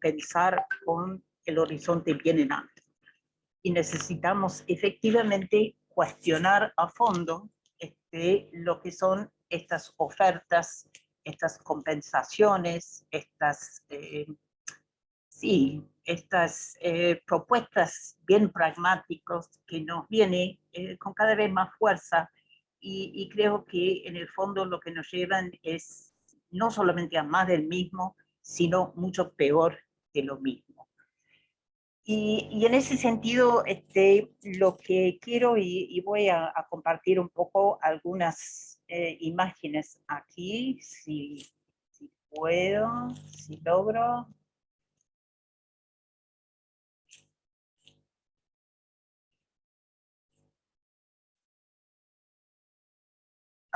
pensar con el horizonte bien en alto. Y necesitamos efectivamente cuestionar a fondo lo que son estas ofertas, estas compensaciones, estas propuestas bien pragmáticas que nos vienen con cada vez más fuerza y creo que en el fondo lo que nos llevan es no solamente a más del mismo, sino mucho peor que lo mismo. Y en ese sentido, lo que quiero, y voy a compartir un poco algunas imágenes aquí, si puedo, si logro.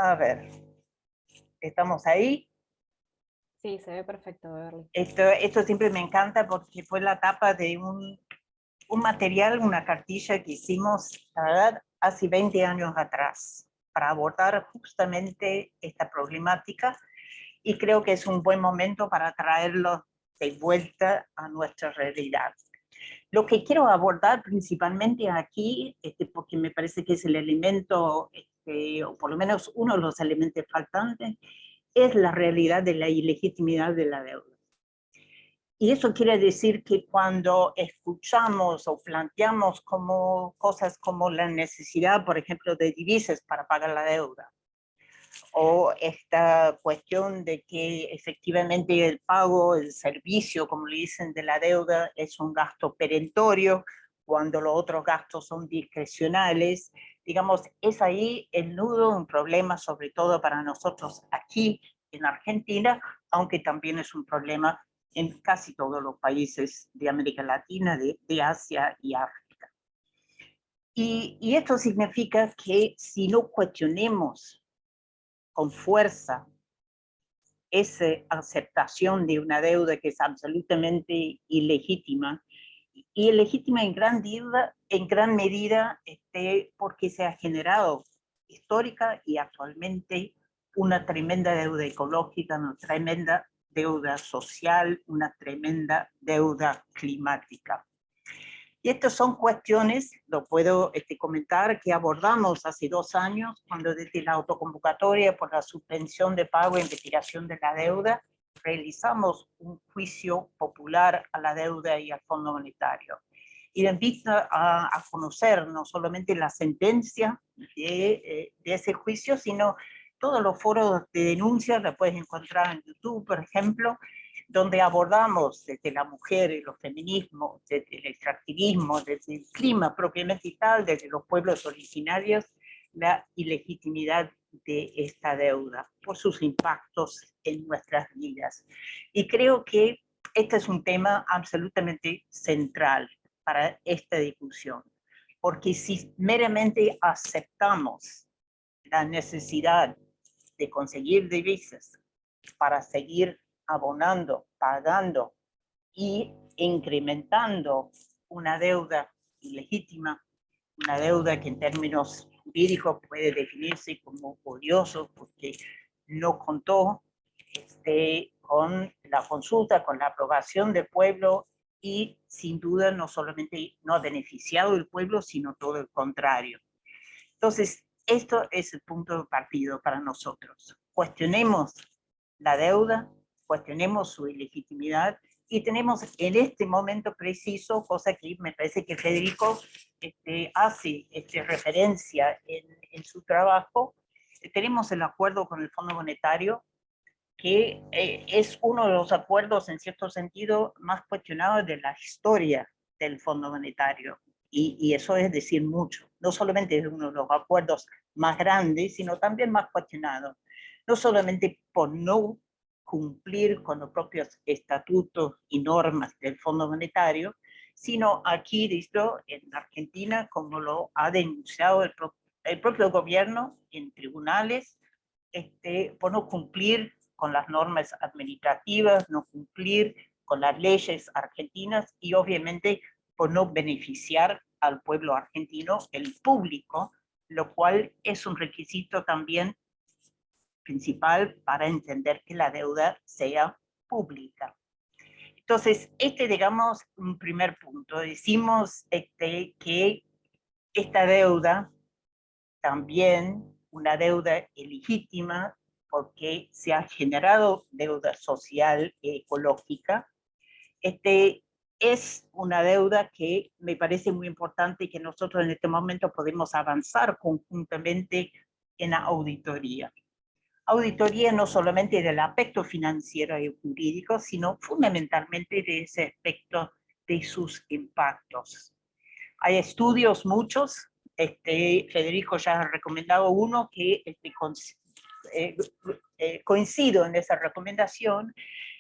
A ver, ¿estamos ahí? Sí, se ve perfecto, Beverly. Esto siempre me encanta porque fue la tapa de un material, una cartilla que hicimos, la verdad, hace 20 años atrás, para abordar justamente esta problemática, y creo que es un buen momento para traerlo de vuelta a nuestra realidad. Lo que quiero abordar principalmente aquí, porque me parece que es el elemento, o por lo menos uno de los elementos faltantes, es la realidad de la ilegitimidad de la deuda. Y eso quiere decir que cuando escuchamos o planteamos como cosas como la necesidad, por ejemplo, de divisas para pagar la deuda, o esta cuestión de que efectivamente el pago, el servicio, como le dicen, de la deuda es un gasto perentorio, cuando los otros gastos son discrecionales, digamos, es ahí el nudo, un problema sobre todo para nosotros aquí en Argentina, aunque también es un problema en casi todos los países de América Latina, de Asia y África. Y esto significa que si no cuestionemos con fuerza esa aceptación de una deuda que es absolutamente ilegítima, y ilegítima en gran medida porque se ha generado histórica y actualmente una tremenda deuda ecológica, una tremenda deuda social, una tremenda deuda climática. Y estas son cuestiones, lo puedo comentar, que abordamos hace 2 años, cuando desde la autoconvocatoria por la suspensión de pago e investigación de la deuda, realizamos un juicio popular a la deuda y al Fondo Monetario. Y le invito a conocer no solamente la sentencia de ese juicio, sino todos los foros de denuncia, la puedes encontrar en YouTube, por ejemplo, donde abordamos desde la mujer y los feminismos, desde el extractivismo, desde el clima propiamente tal, desde los pueblos originarios, la ilegitimidad de esta deuda por sus impactos en nuestras vidas. Y creo que este es un tema absolutamente central para esta discusión, porque si meramente aceptamos la necesidad de conseguir divisas para seguir abonando, pagando y incrementando una deuda ilegítima, una deuda que en términos jurídicos puede definirse como odioso porque no contó con la consulta, con la aprobación del pueblo, y sin duda no solamente no ha beneficiado el pueblo, sino todo el contrario. Entonces, esto es el punto de partida para nosotros. Cuestionemos la deuda, cuestionemos su ilegitimidad, y tenemos en este momento preciso, cosa que me parece que Federico hace referencia en su trabajo, tenemos el acuerdo con el Fondo Monetario, que es uno de los acuerdos en cierto sentido más cuestionados de la historia del Fondo Monetario. Y eso es decir mucho. No solamente es uno de los acuerdos más grandes, sino también más cuestionado. No solamente por no cumplir con los propios estatutos y normas del Fondo Monetario, sino aquí, listo, en Argentina, como lo ha denunciado el propio gobierno en tribunales, por no cumplir con las normas administrativas, no cumplir con las leyes argentinas y obviamente por no beneficiar al pueblo argentino, el público, lo cual es un requisito también principal para entender que la deuda sea pública. Entonces, digamos, un primer punto. Decimos que esta deuda, también una deuda ilegítima, porque se ha generado deuda social y ecológica, es una deuda que me parece muy importante y que nosotros en este momento podemos avanzar conjuntamente en la auditoría. Auditoría no solamente del aspecto financiero y jurídico, sino fundamentalmente de ese aspecto de sus impactos. Hay estudios muchos, Federico ya ha recomendado uno que coincido en esa recomendación.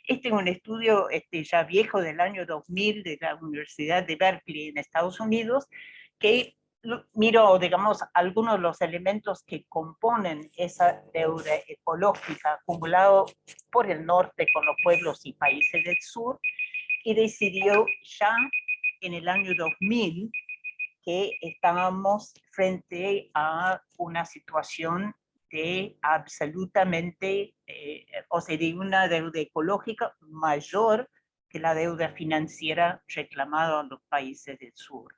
Este es un estudio ya viejo del año 2000 de la Universidad de Berkeley en Estados Unidos, que miro, digamos, algunos de los elementos que componen esa deuda ecológica acumulado por el norte con los pueblos y países del sur, y decidió ya en el año 2000 que estábamos frente a una situación de absolutamente, o sea, de una deuda ecológica mayor que la deuda financiera reclamada a los países del sur.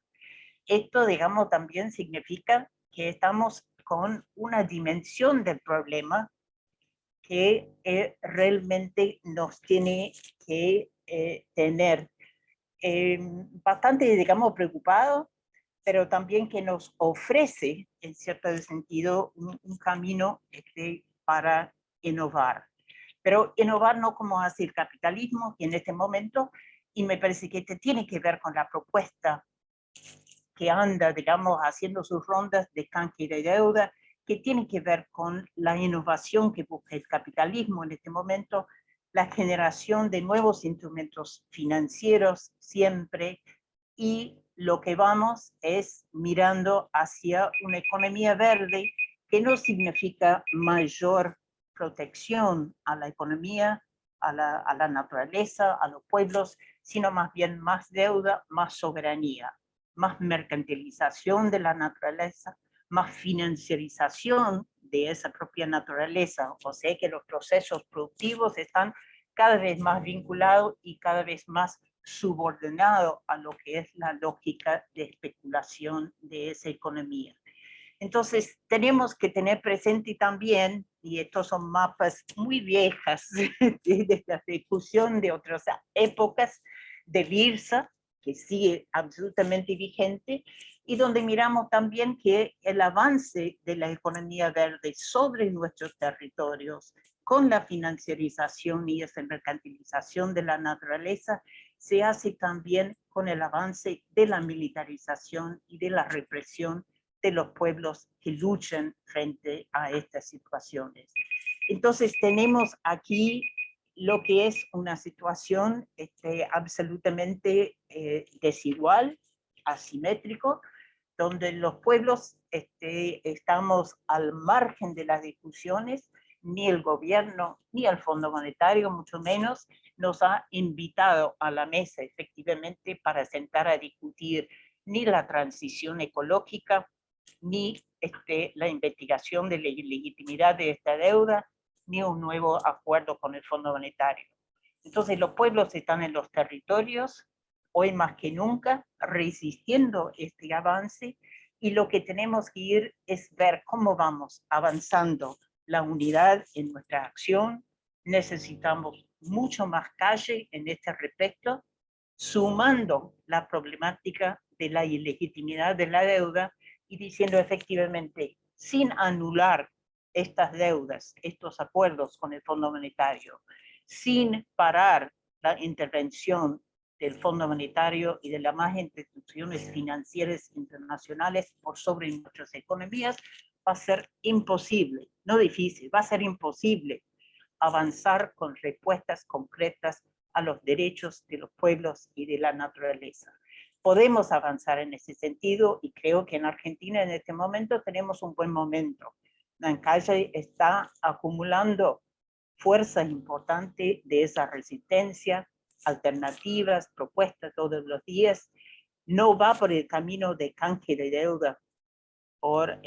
Esto, digamos, también significa que estamos con una dimensión del problema que realmente nos tiene que tener bastante, digamos, preocupados, pero también que nos ofrece, en cierto sentido, un camino para innovar. Pero innovar no como hace el capitalismo en este momento, y me parece que tiene que ver con la propuesta que anda, digamos, haciendo sus rondas de canje de deuda, que tiene que ver con la innovación que busca el capitalismo en este momento, la generación de nuevos instrumentos financieros siempre, y lo que vamos es mirando hacia una economía verde, que no significa mayor protección a la economía, a la naturaleza, a los pueblos, sino más bien más deuda, más soberanía, más mercantilización de la naturaleza, más financiarización de esa propia naturaleza. O sea que los procesos productivos están cada vez más vinculados y cada vez más subordinado a lo que es la lógica de especulación de esa economía. Entonces, tenemos que tener presente también, y estos son mapas muy viejas de la discusión de otras épocas, del IRSA, que sigue absolutamente vigente, y donde miramos también que el avance de la economía verde sobre nuestros territorios, con la financiarización y esa mercantilización de la naturaleza, se hace también con el avance de la militarización y de la represión de los pueblos que luchan frente a estas situaciones. Entonces tenemos aquí lo que es una situación absolutamente desigual, asimétrico, donde los pueblos estamos al margen de las discusiones, ni el gobierno, ni el Fondo Monetario, mucho menos, nos ha invitado a la mesa efectivamente para sentar a discutir ni la transición ecológica, ni la investigación de la legitimidad de esta deuda, ni un nuevo acuerdo con el Fondo Monetario. Entonces los pueblos están en los territorios, hoy más que nunca, resistiendo este avance, y lo que tenemos que ir es ver cómo vamos avanzando la unidad en nuestra acción. Necesitamos mucho más calle en este respecto, sumando la problemática de la ilegitimidad de la deuda y diciendo efectivamente, sin anular estas deudas, estos acuerdos con el Fondo Monetario, sin parar la intervención del Fondo Monetario y de las más instituciones financieras internacionales por sobre nuestras economías, va a ser imposible, no difícil, va a ser imposible avanzar con respuestas concretas a los derechos de los pueblos y de la naturaleza. Podemos avanzar en ese sentido, y creo que en Argentina en este momento tenemos un buen momento. La calle está acumulando fuerzas importantes de esa resistencia, alternativas, propuestas todos los días. No va por el camino de canje de deuda por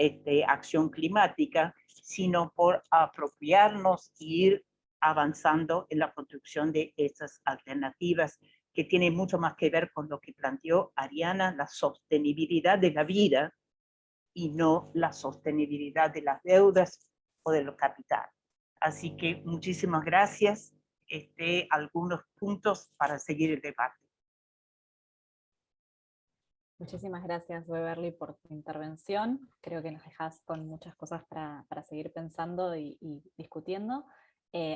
acción climática, sino por apropiarnos e ir avanzando en la construcción de esas alternativas que tiene mucho más que ver con lo que planteó Ariana, la sostenibilidad de la vida y no la sostenibilidad de las deudas o de los capital. Así que muchísimas gracias. Algunos puntos para seguir el debate. Muchísimas gracias, Beverly, por tu intervención. Creo que nos dejas con muchas cosas para seguir pensando y discutiendo.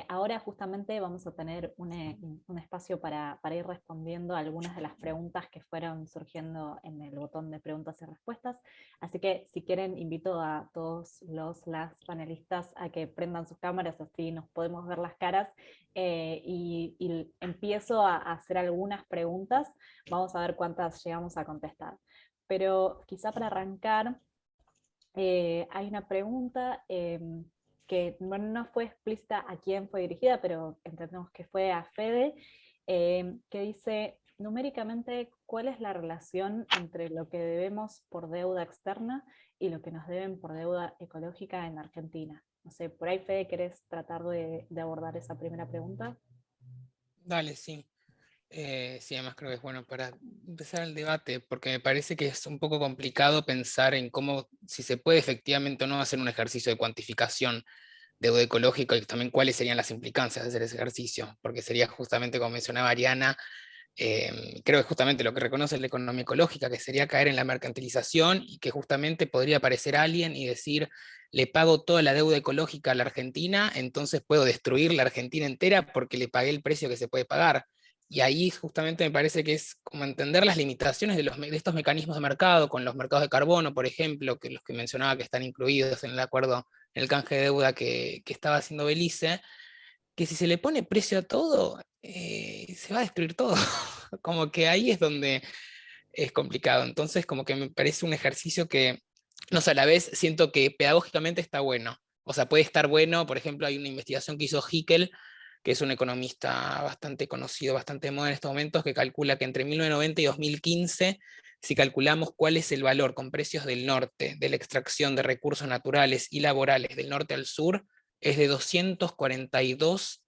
Ahora justamente vamos a tener un espacio para ir respondiendo a algunas de las preguntas que fueron surgiendo en el botón de preguntas y respuestas. Así que si quieren, invito a todos las panelistas a que prendan sus cámaras, así nos podemos ver las caras, y empiezo a hacer algunas preguntas. Vamos a ver cuántas llegamos a contestar. pero quizá para arrancar, hay una pregunta que bueno, no fue explícita a quién fue dirigida, pero entendemos que fue a Fede, que dice, numéricamente, ¿cuál es la relación entre lo que debemos por deuda externa y lo que nos deben por deuda ecológica en Argentina? No sé, por ahí, Fede, ¿querés tratar de abordar esa primera pregunta? Dale, sí. Sí, además creo que es bueno para empezar el debate, porque me parece que es un poco complicado pensar en cómo, si se puede efectivamente o no hacer un ejercicio de cuantificación de deuda ecológica y también cuáles serían las implicancias de hacer ese ejercicio, porque sería justamente, como mencionaba Ariana, creo que justamente lo que reconoce la economía ecológica, que sería caer en la mercantilización y que justamente podría aparecer alguien y decir, le pago toda la deuda ecológica a la Argentina, entonces puedo destruir la Argentina entera porque le pagué el precio que se puede pagar. Y ahí justamente me parece que es como entender las limitaciones de estos mecanismos de mercado, con los mercados de carbono, por ejemplo, que los que mencionaba que están incluidos en el acuerdo, en el canje de deuda que estaba haciendo Belice, que si se le pone precio a todo, se va a destruir todo. Como que ahí es donde es complicado. Entonces, como que me parece un ejercicio que, no sé, a la vez siento que pedagógicamente está bueno. O sea, puede estar bueno, por ejemplo, hay una investigación que hizo Hickel, que es un economista bastante conocido, bastante de moda en estos momentos, que calcula que entre 1990 y 2015, si calculamos cuál es el valor con precios del norte, de la extracción de recursos naturales y laborales del norte al sur, es de 242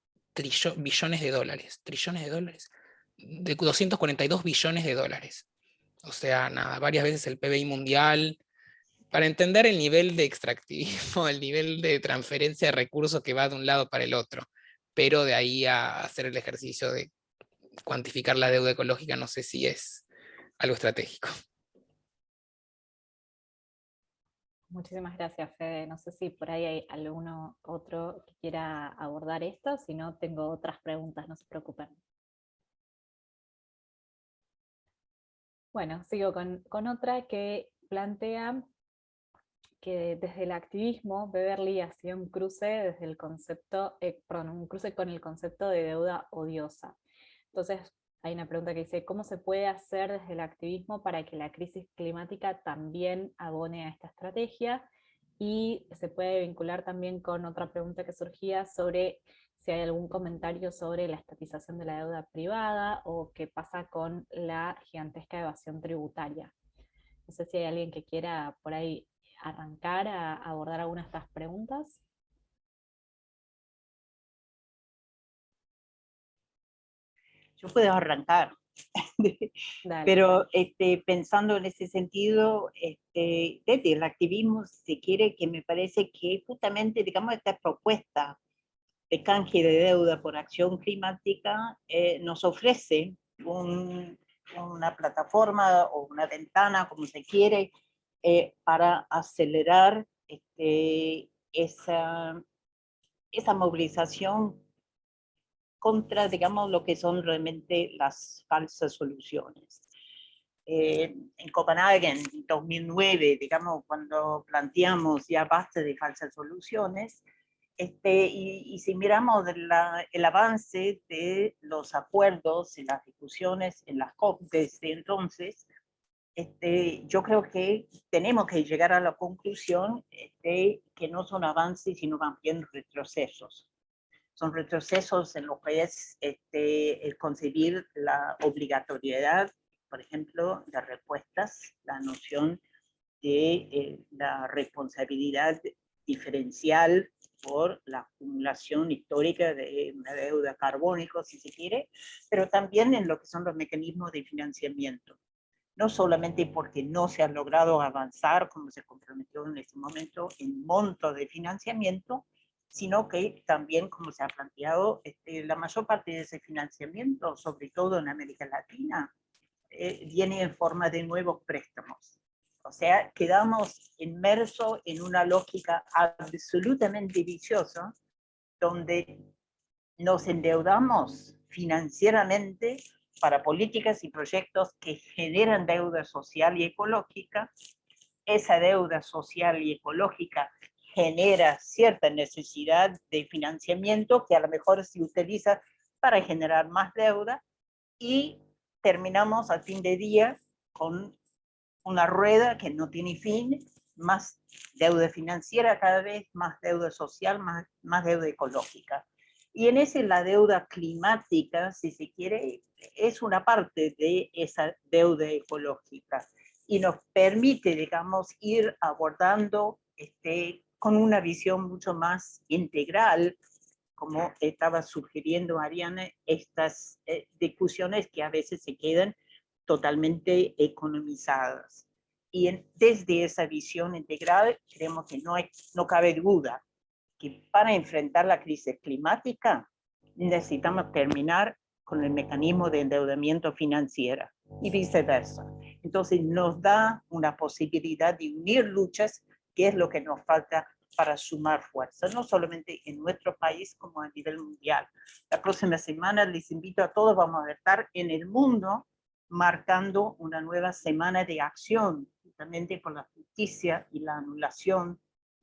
billones de dólares. ¿Trillones de dólares? De 242 billones de dólares. O sea, nada, varias veces el PBI mundial, para entender el nivel de extractivismo, el nivel de transferencia de recursos que va de un lado para el otro. Pero de ahí a hacer el ejercicio de cuantificar la deuda ecológica, no sé si es algo estratégico. Muchísimas gracias, Fede. No sé si por ahí hay alguno otro que quiera abordar esto, si no tengo otras preguntas, no se preocupen. Bueno, sigo con otra que plantea que desde el activismo Beverly hacía un cruce desde el concepto, un cruce con el concepto de deuda odiosa. Entonces, hay una pregunta que dice, ¿cómo se puede hacer desde el activismo para que la crisis climática también abone a esta estrategia? Y se puede vincular también con otra pregunta que surgía sobre si hay algún comentario sobre la estatización de la deuda privada o qué pasa con la gigantesca evasión tributaria. No sé si hay alguien que quiera por ahí arrancar a abordar alguna de estas preguntas. Yo puedo arrancar. Dale. Pero pensando en ese sentido, desde el activismo, si se quiere, que me parece que justamente, digamos, esta propuesta de canje de deuda por acción climática nos ofrece una plataforma o una ventana, como se quiere, para acelerar esa movilización contra, digamos, lo que son realmente las falsas soluciones. En Copenhague, en 2009, digamos, cuando planteamos ya basta de falsas soluciones, y si miramos el avance de los acuerdos y las discusiones en las COP desde entonces, yo creo que tenemos que llegar a la conclusión que no son avances, sino más bien retrocesos. Son retrocesos en lo que es el concebir la obligatoriedad, por ejemplo, de respuestas, la noción de la responsabilidad diferencial por la acumulación histórica de una deuda carbónica, si se quiere, pero también en lo que son los mecanismos de financiamiento. No solamente porque no se ha logrado avanzar, como se comprometió en este momento, en monto de financiamiento, sino que también, como se ha planteado, la mayor parte de ese financiamiento, sobre todo en América Latina, viene en forma de nuevos préstamos. O sea, quedamos inmersos en una lógica absolutamente viciosa, donde nos endeudamos financieramente para políticas y proyectos que generan deuda social y ecológica. Esa deuda social y ecológica genera cierta necesidad de financiamiento que a lo mejor se utiliza para generar más deuda, y terminamos al fin de día con una rueda que no tiene fin, más deuda financiera cada vez, más deuda social, más deuda ecológica. Y en ese la deuda climática, si se quiere, es una parte de esa deuda ecológica y nos permite, digamos, ir abordando con una visión mucho más integral, como estaba sugiriendo Ariana, estas discusiones que a veces se quedan totalmente economizadas. Y desde esa visión integral, creemos que no cabe duda que para enfrentar la crisis climática necesitamos terminar con el mecanismo de endeudamiento financiero y viceversa. Entonces nos da una posibilidad de unir luchas, que es lo que nos falta para sumar fuerza, no solamente en nuestro país como a nivel mundial. La próxima semana les invito a todos, vamos a estar en el mundo marcando una nueva semana de acción, justamente por la justicia y la anulación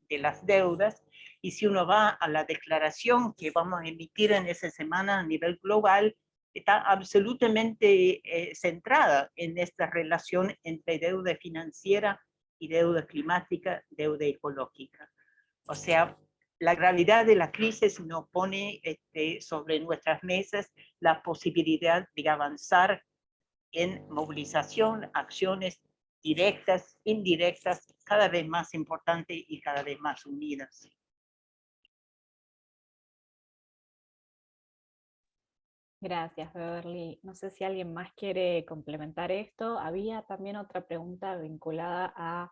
de las deudas. Y si uno va a la declaración que vamos a emitir en esa semana a nivel global, está absolutamente centrada en esta relación entre deuda financiera y deuda climática, deuda ecológica. O sea, la gravedad de la crisis nos pone sobre nuestras mesas la posibilidad de avanzar en movilización, acciones directas, indirectas, cada vez más importantes y cada vez más unidas. Gracias, Beverly. No sé si alguien más quiere complementar esto. Había también otra pregunta vinculada a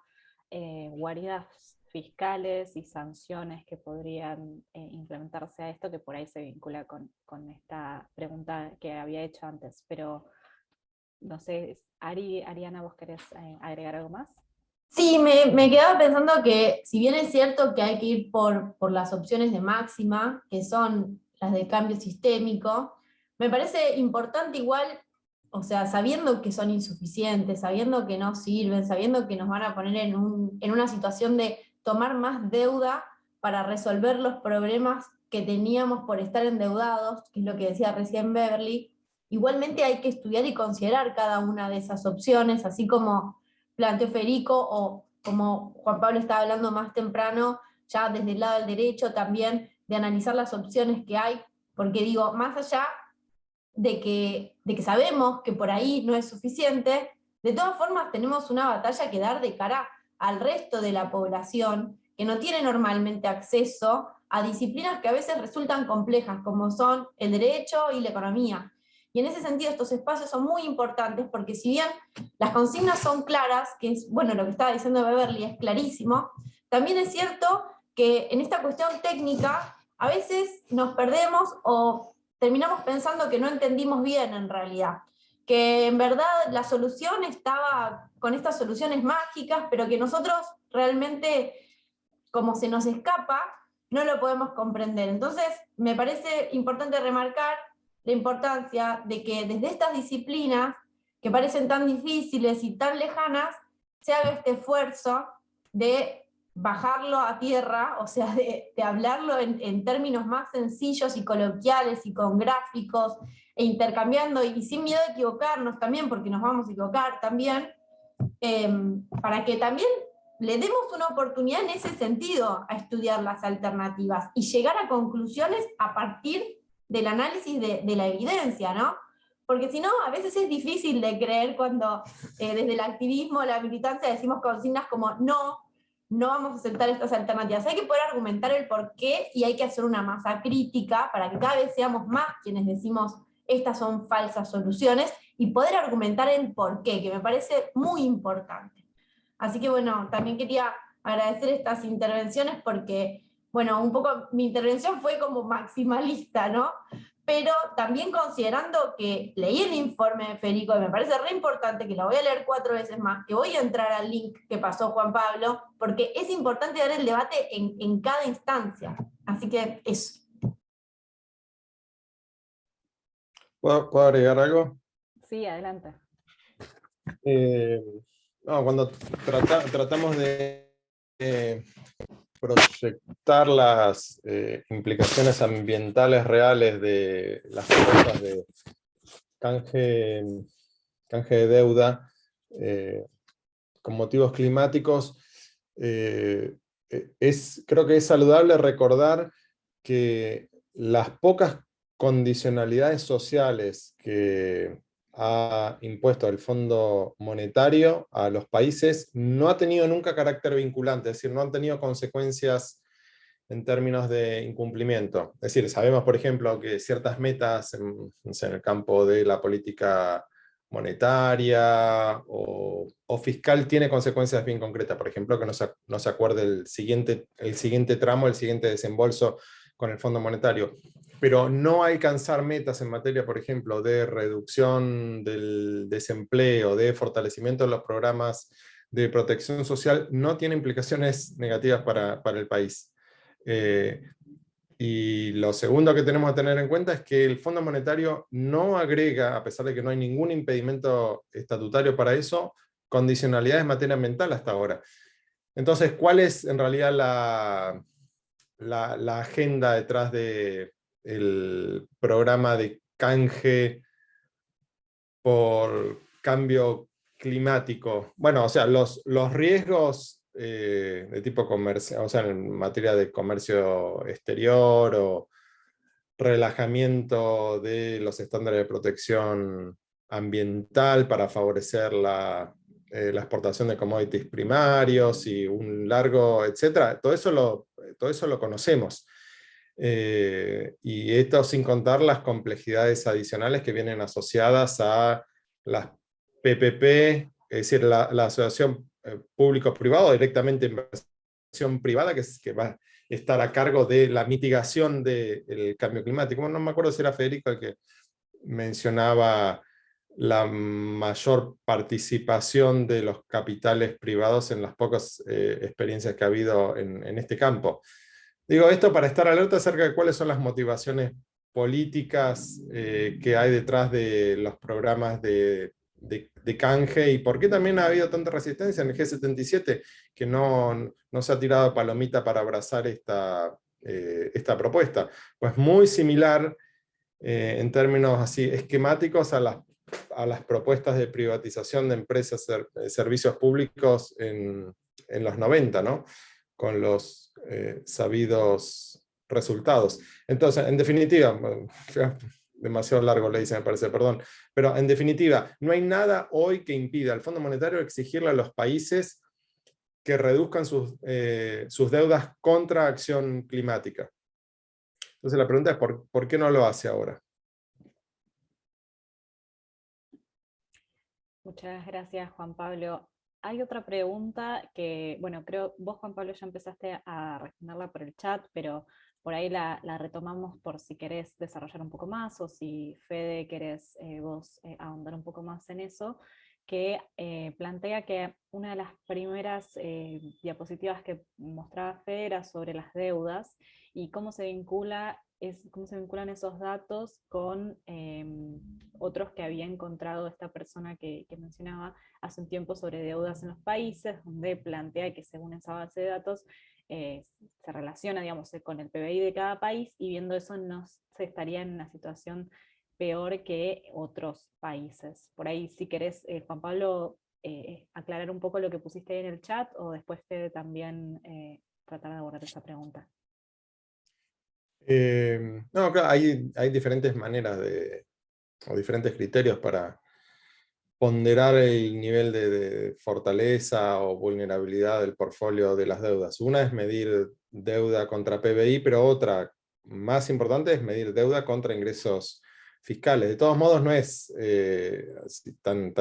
guaridas fiscales y sanciones que podrían implementarse a esto, que por ahí se vincula con esta pregunta que había hecho antes. Pero no sé, Ariana, ¿vos querés agregar algo más? Sí, me quedaba pensando que si bien es cierto que hay que ir por las opciones de máxima, que son las de cambio sistémico, me parece importante igual, o sea, sabiendo que son insuficientes, sabiendo que no sirven, sabiendo que nos van a poner en una situación de tomar más deuda para resolver los problemas que teníamos por estar endeudados, que es lo que decía recién Beverly, igualmente hay que estudiar y considerar cada una de esas opciones, así como planteó Federico, o como Juan Pablo estaba hablando más temprano, ya desde el lado del derecho también, de analizar las opciones que hay, porque digo, más allá de que sabemos que por ahí no es suficiente, de todas formas tenemos una batalla que dar de cara al resto de la población que no tiene normalmente acceso a disciplinas que a veces resultan complejas, como son el derecho y la economía. Y en ese sentido estos espacios son muy importantes porque si bien las consignas son claras, que es, bueno, lo que estaba diciendo Beverly es clarísimo, también es cierto que en esta cuestión técnica a veces nos perdemos o terminamos pensando que no entendimos bien en realidad, que en verdad la solución estaba con estas soluciones mágicas, pero que nosotros realmente, como se nos escapa, no lo podemos comprender. Entonces, me parece importante remarcar la importancia de que desde estas disciplinas, que parecen tan difíciles y tan lejanas, se haga este esfuerzo de bajarlo a tierra, o sea, de hablarlo en términos más sencillos y coloquiales y con gráficos, e intercambiando y sin miedo a equivocarnos también, porque nos vamos a equivocar también, para que también le demos una oportunidad en ese sentido a estudiar las alternativas y llegar a conclusiones a partir del análisis de la evidencia, ¿no? Porque si no, a veces es difícil de creer cuando desde el activismo, la militancia, decimos consignas como no vamos a aceptar estas alternativas. Hay que poder argumentar el por qué y hay que hacer una masa crítica para que cada vez seamos más quienes decimos estas son falsas soluciones y poder argumentar el por qué, que me parece muy importante. Así que bueno, también quería agradecer estas intervenciones porque, bueno, un poco mi intervención fue como maximalista, ¿no? Pero también considerando que leí el informe de Federico y me parece re importante, que lo voy a leer 4 veces más, que voy a entrar al link que pasó Juan Pablo, porque es importante dar el debate en cada instancia. Así que eso. ¿Puedo agregar algo? Sí, adelante. No, cuando tratamos de proyectar las implicaciones ambientales reales de las propuestas de canje de deuda, motivos climáticos, creo que es saludable recordar que las pocas condicionalidades sociales que ha impuesto el Fondo Monetario a los países no ha tenido nunca carácter vinculante, es decir, no han tenido consecuencias en términos de incumplimiento. Es decir, sabemos, por ejemplo, que ciertas metas no sé, en el campo de la política monetaria o fiscal tiene consecuencias bien concretas. Por ejemplo, que no se acuerde el siguiente tramo, el siguiente desembolso con el Fondo Monetario. Pero no alcanzar metas en materia, por ejemplo, de reducción del desempleo, de fortalecimiento de los programas de protección social, no tiene implicaciones negativas para el país. Y lo segundo que tenemos que tener en cuenta es que el Fondo Monetario no agrega, a pesar de que no hay ningún impedimento estatutario para eso, condicionalidades en materia ambiental hasta ahora. Entonces, ¿cuál es en realidad la agenda detrás del programa de canje por cambio climático? Bueno, o sea, los riesgos de tipo comercial, o sea, en materia de comercio exterior o relajamiento de los estándares de protección ambiental para favorecer la exportación de commodities primarios y un largo, etcétera, todo eso lo conocemos. Y esto sin contar las complejidades adicionales que vienen asociadas a las PPP, es decir, la asociación público-privado, directamente inversión privada, que va a estar a cargo de la mitigación del cambio climático. Bueno, no me acuerdo si era Federico el que mencionaba la mayor participación de los capitales privados en las pocas experiencias que ha habido en este campo. Digo esto para estar alerta acerca de cuáles son las motivaciones políticas que hay detrás de los programas de canje y por qué también ha habido tanta resistencia en el G77 que no se ha tirado palomita para abrazar esta propuesta. Pues muy similar en términos así esquemáticos a las propuestas de privatización de empresas, servicios públicos en los 90, ¿no? Con los sabidos resultados. Entonces, en definitiva, demasiado largo le dice, me parece, perdón, pero en definitiva, no hay nada hoy que impida al Fondo Monetario exigirle a los países que reduzcan sus deudas contra acción climática. Entonces la pregunta es, ¿por qué no lo hace ahora? Muchas gracias, Juan Pablo. Hay otra pregunta que, bueno, creo vos, Juan Pablo, ya empezaste a responderla por el chat, pero por ahí la retomamos por si querés desarrollar un poco más, o si Fede querés vos ahondar un poco más en eso, que plantea que una de las primeras diapositivas que mostraba Fede era sobre las deudas y cómo se vinculan esos datos con otros que había encontrado esta persona que mencionaba hace un tiempo sobre deudas en los países, donde plantea que según esa base de datos se relaciona, digamos, con el PBI de cada país, y viendo eso no se estaría en una situación peor que otros países. Por ahí, si querés, Juan Pablo, aclarar un poco lo que pusiste ahí en el chat, o después Fede también tratar de abordar esa pregunta. No, claro, hay diferentes maneras o diferentes criterios para ponderar el nivel de fortaleza o vulnerabilidad del portfolio de las deudas. Una es medir deuda contra PBI, pero otra más importante es medir deuda contra ingresos fiscales. De todos modos, no es tan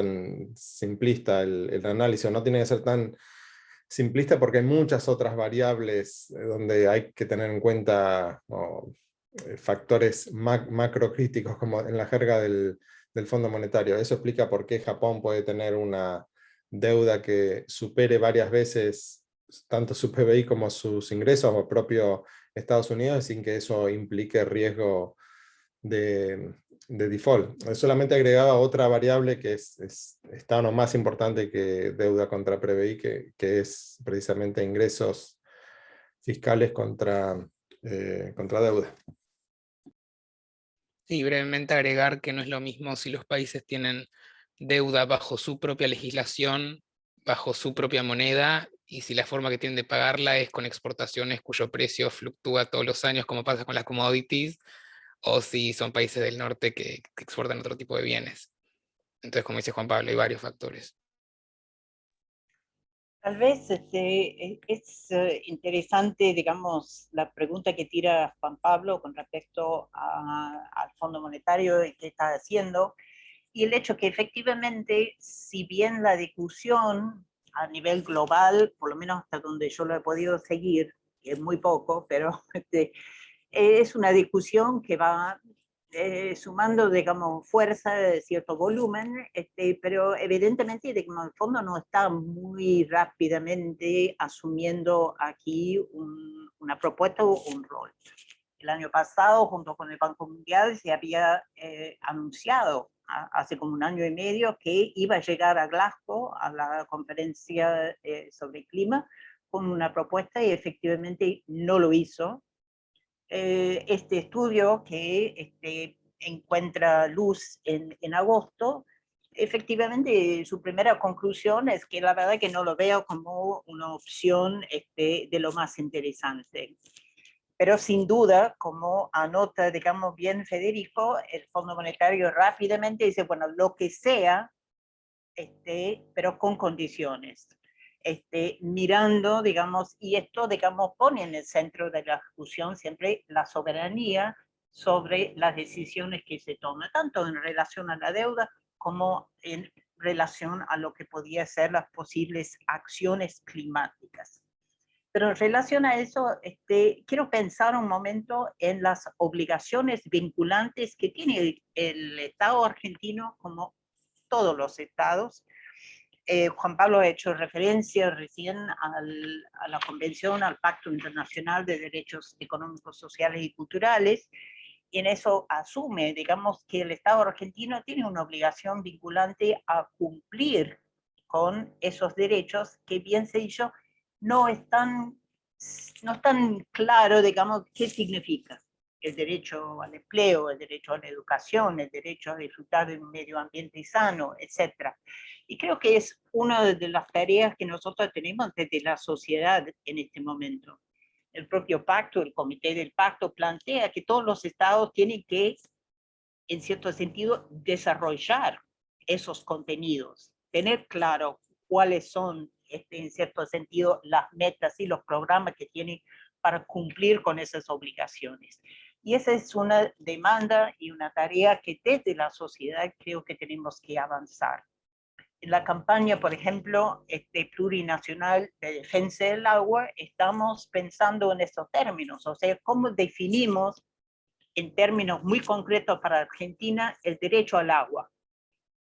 simplista el análisis, no tiene que ser tan simplista porque hay muchas otras variables donde hay que tener en cuenta factores macrocríticos, como en la jerga del Fondo Monetario. Eso explica por qué Japón puede tener una deuda que supere varias veces tanto su PBI como sus ingresos, o propio Estados Unidos, sin que eso implique riesgo de default. Solamente agregaba otra variable que está no más importante que deuda contra PBI, que es precisamente ingresos fiscales contra deuda. Sí, brevemente agregar que no es lo mismo si los países tienen deuda bajo su propia legislación bajo su propia moneda, y si la forma que tienen de pagarla es con exportaciones cuyo precio fluctúa todos los años, como pasa con las commodities, o si son países del norte que exportan otro tipo de bienes. Entonces, como dice Juan Pablo, hay varios factores. Tal vez es interesante, digamos, la pregunta que tira Juan Pablo con respecto al Fondo Monetario y qué está haciendo, y el hecho que efectivamente, si bien la discusión a nivel global, por lo menos hasta donde yo lo he podido seguir, que es muy poco, pero es una discusión que va sumando, digamos, fuerza de cierto volumen, pero evidentemente, digamos, el fondo no está muy rápidamente asumiendo aquí una propuesta o un rol. El año pasado, junto con el Banco Mundial, se había anunciado hace como un año y medio que iba a llegar a Glasgow, a la conferencia sobre clima, con una propuesta, y efectivamente no lo hizo. Este estudio que encuentra luz en agosto, efectivamente su primera conclusión es que la verdad que no lo veo como una opción de lo más interesante. Pero sin duda, como anota, digamos bien Federico, el Fondo Monetario rápidamente dice, bueno, lo que sea, pero con condiciones. Mirando, digamos, y esto, digamos, pone en el centro de la discusión siempre la soberanía sobre las decisiones que se toman, tanto en relación a la deuda como en relación a lo que podía ser las posibles acciones climáticas. Pero en relación a eso, quiero pensar un momento en las obligaciones vinculantes que tiene el Estado argentino, como todos los estados. Juan Pablo ha hecho referencia recién a la Convención, al Pacto Internacional de Derechos Económicos, Sociales y Culturales, y en eso asume, digamos, que el Estado argentino tiene una obligación vinculante a cumplir con esos derechos que, bien se dicho, no es tan claro, digamos, qué significa el derecho al empleo, el derecho a la educación, el derecho a disfrutar de un medio ambiente sano, etc. Y creo que es una de las tareas que nosotros tenemos desde la sociedad en este momento. El propio pacto, el comité del pacto, plantea que todos los estados tienen que, en cierto sentido, desarrollar esos contenidos, tener claro cuáles son, en cierto sentido, las metas y los programas que tienen para cumplir con esas obligaciones. Y esa es una demanda y una tarea que desde la sociedad creo que tenemos que avanzar. En la campaña, por ejemplo, plurinacional de defensa del agua, estamos pensando en estos términos, o sea, cómo definimos en términos muy concretos para Argentina el derecho al agua,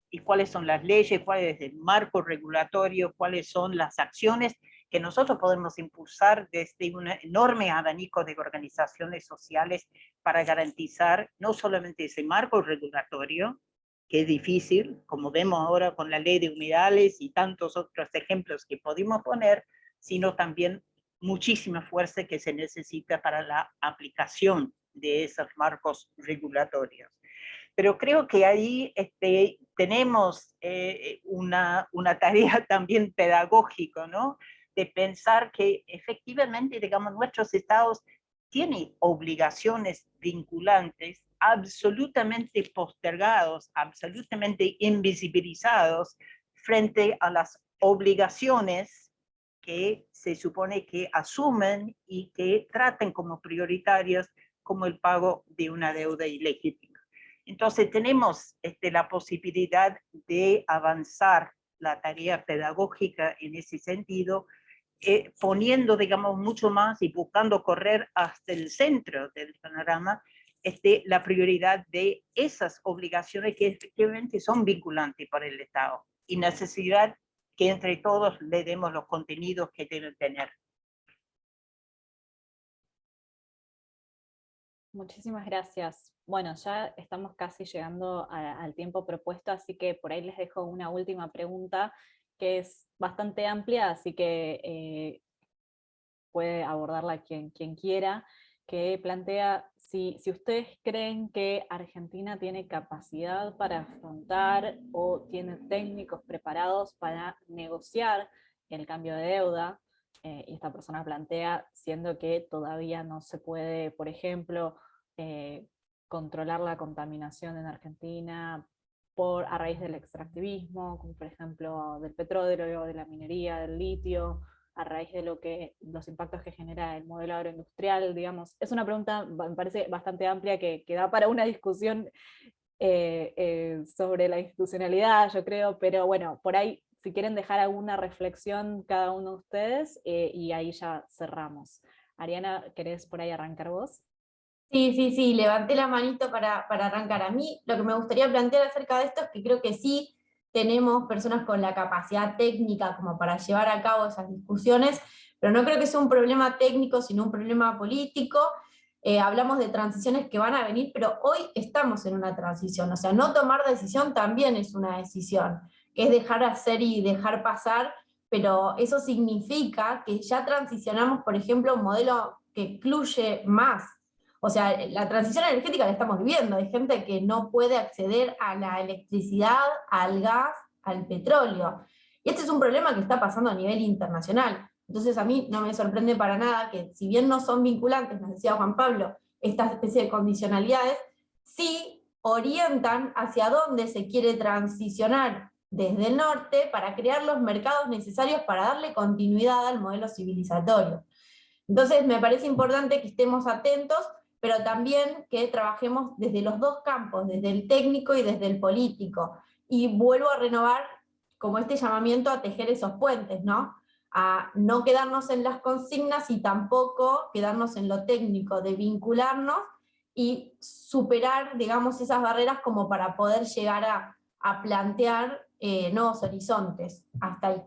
y cuáles son las leyes, cuál es el marco regulatorio, cuáles son las acciones que nosotros podemos impulsar desde un enorme abanico de organizaciones sociales para garantizar no solamente ese marco regulatorio, que es difícil, como vemos ahora con la ley de humedales y tantos otros ejemplos que podemos poner, sino también muchísima fuerza que se necesita para la aplicación de esos marcos regulatorios. Pero creo que ahí tenemos una tarea también pedagógica, ¿no? De pensar que efectivamente, digamos, nuestros estados tienen obligaciones vinculantes absolutamente postergados, absolutamente invisibilizados frente a las obligaciones que se supone que asumen y que traten como prioritarias, como el pago de una deuda ilegítima. Entonces tenemos la posibilidad de avanzar la tarea pedagógica en ese sentido, poniendo, digamos, mucho más y buscando correr hasta el centro del panorama la prioridad de esas obligaciones que efectivamente son vinculantes para el Estado y necesidad que entre todos le demos los contenidos que deben tener. Muchísimas gracias. Bueno, ya estamos casi llegando al tiempo propuesto, así que por ahí les dejo una última pregunta que es bastante amplia, así que puede abordarla quien quiera. que plantea si ustedes creen que Argentina tiene capacidad para afrontar o tiene técnicos preparados para negociar el cambio de deuda, y esta persona plantea, siendo que todavía no se puede, por ejemplo, controlar la contaminación en Argentina a raíz del extractivismo, como por ejemplo del petróleo, de la minería, del litio, a raíz de los impactos que genera el modelo agroindustrial, digamos. Es una pregunta, me parece, bastante amplia que da para una discusión sobre la institucionalidad, yo creo, pero bueno, por ahí, si quieren dejar alguna reflexión cada uno de ustedes, y ahí ya cerramos. Ariana, ¿querés por ahí arrancar vos? Sí, levanté la manito para arrancar. A mí lo que me gustaría plantear acerca de esto es que creo que sí tenemos personas con la capacidad técnica como para llevar a cabo esas discusiones, pero no creo que sea un problema técnico, sino un problema político. Hablamos de transiciones que van a venir, pero hoy estamos en una transición, o sea, no tomar decisión también es una decisión, que es dejar hacer y dejar pasar, pero eso significa que ya transicionamos, por ejemplo, a un modelo que incluye más. O sea, la transición energética la estamos viviendo. Hay gente que no puede acceder a la electricidad, al gas, al petróleo. Y este es un problema que está pasando a nivel internacional. Entonces a mí no me sorprende para nada que, si bien no son vinculantes, nos decía Juan Pablo, esta especie de condicionalidades, sí orientan hacia dónde se quiere transicionar desde el norte para crear los mercados necesarios para darle continuidad al modelo civilizatorio. Entonces me parece importante que estemos atentos, pero también que trabajemos desde los dos campos, desde el técnico y desde el político. Y vuelvo a renovar como este llamamiento a tejer esos puentes, ¿no? A no quedarnos en las consignas y tampoco quedarnos en lo técnico, de vincularnos y superar, digamos, esas barreras como para poder llegar a plantear nuevos horizontes. Hasta ahí.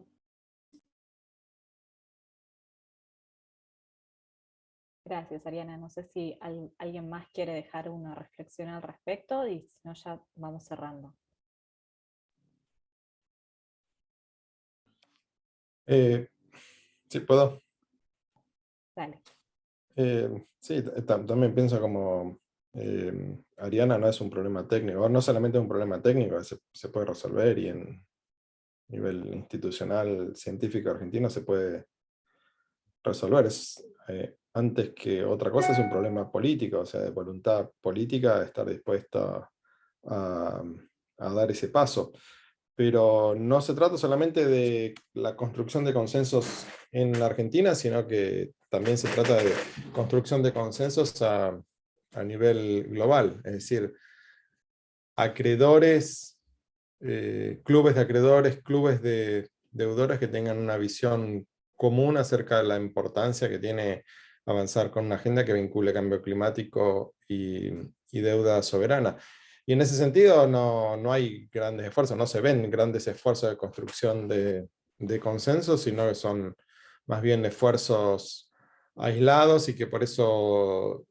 Gracias, Ariana. No sé si alguien más quiere dejar una reflexión al respecto, y si no, ya vamos cerrando. Sí, puedo. Dale. Sí, también pienso como Ariana, no es un problema técnico, no solamente es un problema técnico, se puede resolver, y en nivel institucional, científico argentino se puede resolver. Antes que otra cosa es un problema político, o sea, de voluntad política, de estar dispuesta a, a dar ese paso. Pero no se trata solamente de la construcción de consensos en la Argentina, sino que también se trata de construcción de consensos a nivel global. Es decir, acreedores, clubes de acreedores, clubes de deudores que tengan una visión común acerca de la importancia que tiene avanzar con una agenda que vincule cambio climático y deuda soberana. Y en ese sentido no hay grandes esfuerzos, no se ven grandes esfuerzos de construcción de consenso, sino que son más bien esfuerzos aislados, y que por eso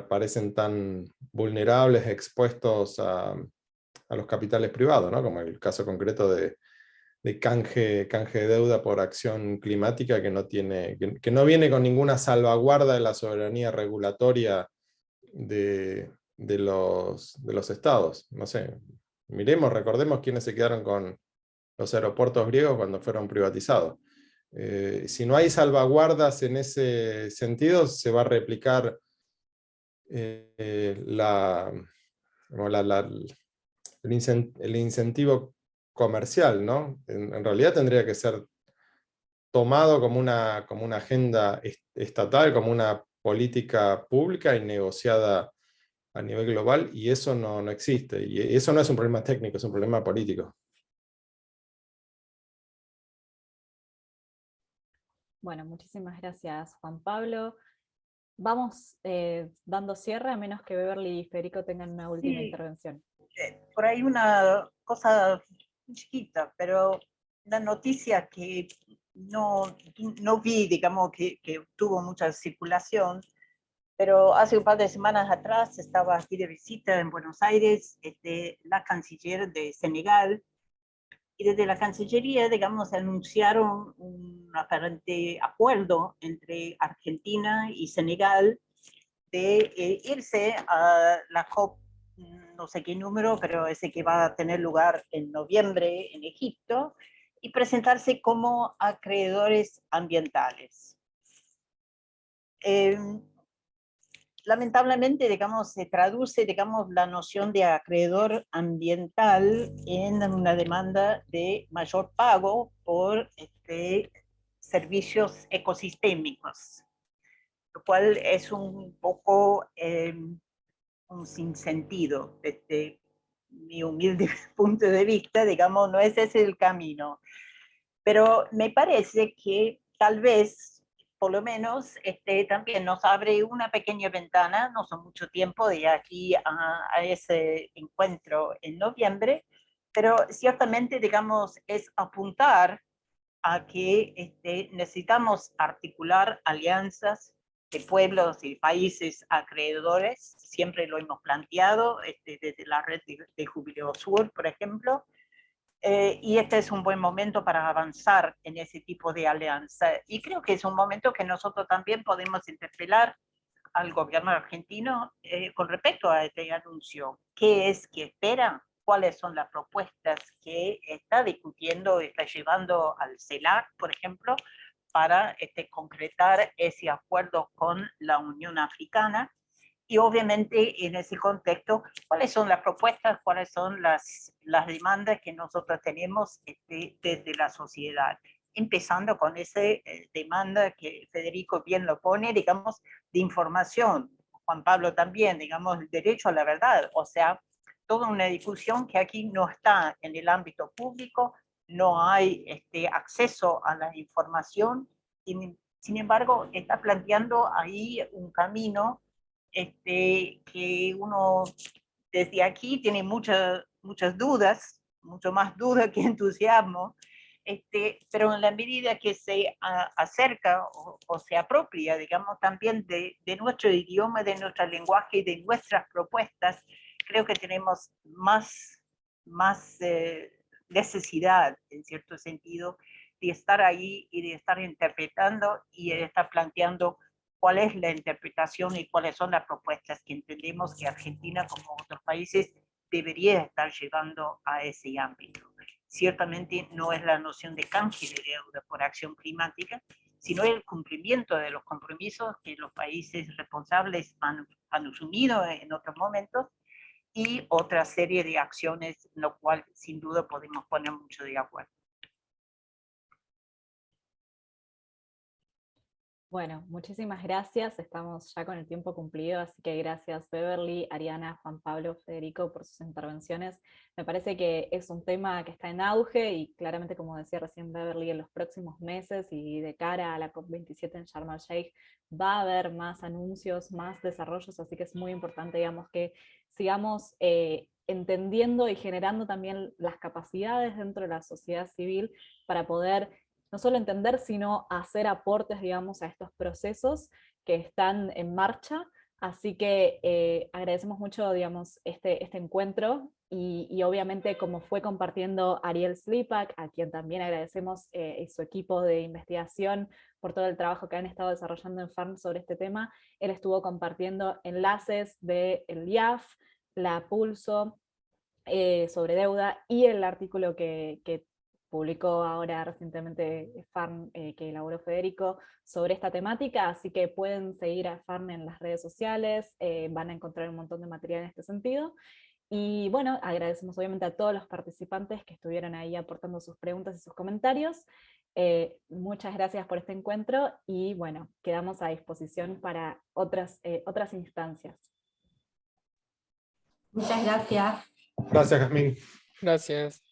parecen tan vulnerables, expuestos a los capitales privados, ¿no? Como el caso concreto de canje de deuda por acción climática, que no viene con ninguna salvaguarda de la soberanía regulatoria de los estados. No sé, recordemos quiénes se quedaron con los aeropuertos griegos cuando fueron privatizados. Si no hay salvaguardas en ese sentido, se va a replicar el incentivo comercial, ¿no? En realidad tendría que ser tomado como una agenda estatal, como una política pública y negociada a nivel global, y eso no existe. Y eso no es un problema técnico, es un problema político. Bueno, muchísimas gracias, Juan Pablo. Vamos dando cierre, a menos que Beverly y Federico tengan una última intervención. Por ahí una cosa chiquita, pero una noticia que no vi, digamos, que tuvo mucha circulación, pero hace un par de semanas atrás estaba aquí de visita en Buenos Aires la canciller de Senegal, y desde la Cancillería, digamos, anunciaron un aparente acuerdo entre Argentina y Senegal de irse a la COP, no sé qué número, pero ese que va a tener lugar en noviembre en Egipto, y presentarse como acreedores ambientales. Lamentablemente, digamos, se traduce, digamos, la noción de acreedor ambiental en una demanda de mayor pago por servicios ecosistémicos, lo cual es un poco un sinsentido desde mi humilde punto de vista, digamos, no es ese el camino. Pero me parece que tal vez, por lo menos, también nos abre una pequeña ventana, no son mucho tiempo de aquí a ese encuentro en noviembre, pero ciertamente, digamos, es apuntar a que necesitamos articular alianzas de pueblos y países acreedores, siempre lo hemos planteado, desde la red de Jubileo Sur, por ejemplo, y este es un buen momento para avanzar en ese tipo de alianza. Y creo que es un momento que nosotros también podemos interpelar al gobierno argentino con respecto a este anuncio. ¿Qué es que espera? ¿Cuáles son las propuestas que está discutiendo, está llevando al CELAC, por ejemplo, para concretar ese acuerdo con la Unión Africana? Y obviamente en ese contexto, ¿cuáles son las propuestas, cuáles son las demandas que nosotros tenemos desde la sociedad? Empezando con esa demanda que Federico bien lo pone, digamos, de información. Juan Pablo también, digamos, el derecho a la verdad. O sea, toda una discusión que aquí no está en el ámbito público, no hay acceso a la información, y, sin embargo, está planteando ahí un camino que uno desde aquí tiene muchas dudas, mucho más dudas que entusiasmo, pero en la medida que se acerca o se apropia, digamos, también de nuestro idioma, de nuestro lenguaje y de nuestras propuestas, creo que tenemos más necesidad, en cierto sentido, de estar ahí y de estar interpretando y de estar planteando cuál es la interpretación y cuáles son las propuestas que entendemos que Argentina, como otros países, debería estar llevando a ese ámbito. Ciertamente no es la noción de canje de deuda por acción climática, sino el cumplimiento de los compromisos que los países responsables han asumido en otros momentos, y otra serie de acciones en lo cual sin duda podemos poner mucho de acuerdo. Bueno, muchísimas gracias. Estamos ya con el tiempo cumplido, así que gracias Beverly, Ariana, Juan Pablo, Federico por sus intervenciones. Me parece que es un tema que está en auge y claramente, como decía recién Beverly, en los próximos meses y de cara a la COP27 en Sharm el Sheikh va a haber más anuncios, más desarrollos, así que es muy importante, digamos, que sigamos entendiendo y generando también las capacidades dentro de la sociedad civil para poder no solo entender, sino hacer aportes, digamos, a estos procesos que están en marcha. Así que agradecemos mucho, digamos, este encuentro y obviamente como fue compartiendo Ariel Slipak, a quien también agradecemos y su equipo de investigación por todo el trabajo que han estado desarrollando en FARN sobre este tema. Él estuvo compartiendo enlaces del IAF, la Pulso, sobre deuda y el artículo que publicó ahora recientemente FARN, que elaboró Federico, sobre esta temática, así que pueden seguir a FARN en las redes sociales, van a encontrar un montón de material en este sentido. Y bueno, agradecemos obviamente a todos los participantes que estuvieron ahí aportando sus preguntas y sus comentarios. Muchas gracias por este encuentro y bueno, quedamos a disposición para otras instancias. Muchas gracias. Gracias, Jazmín. Gracias.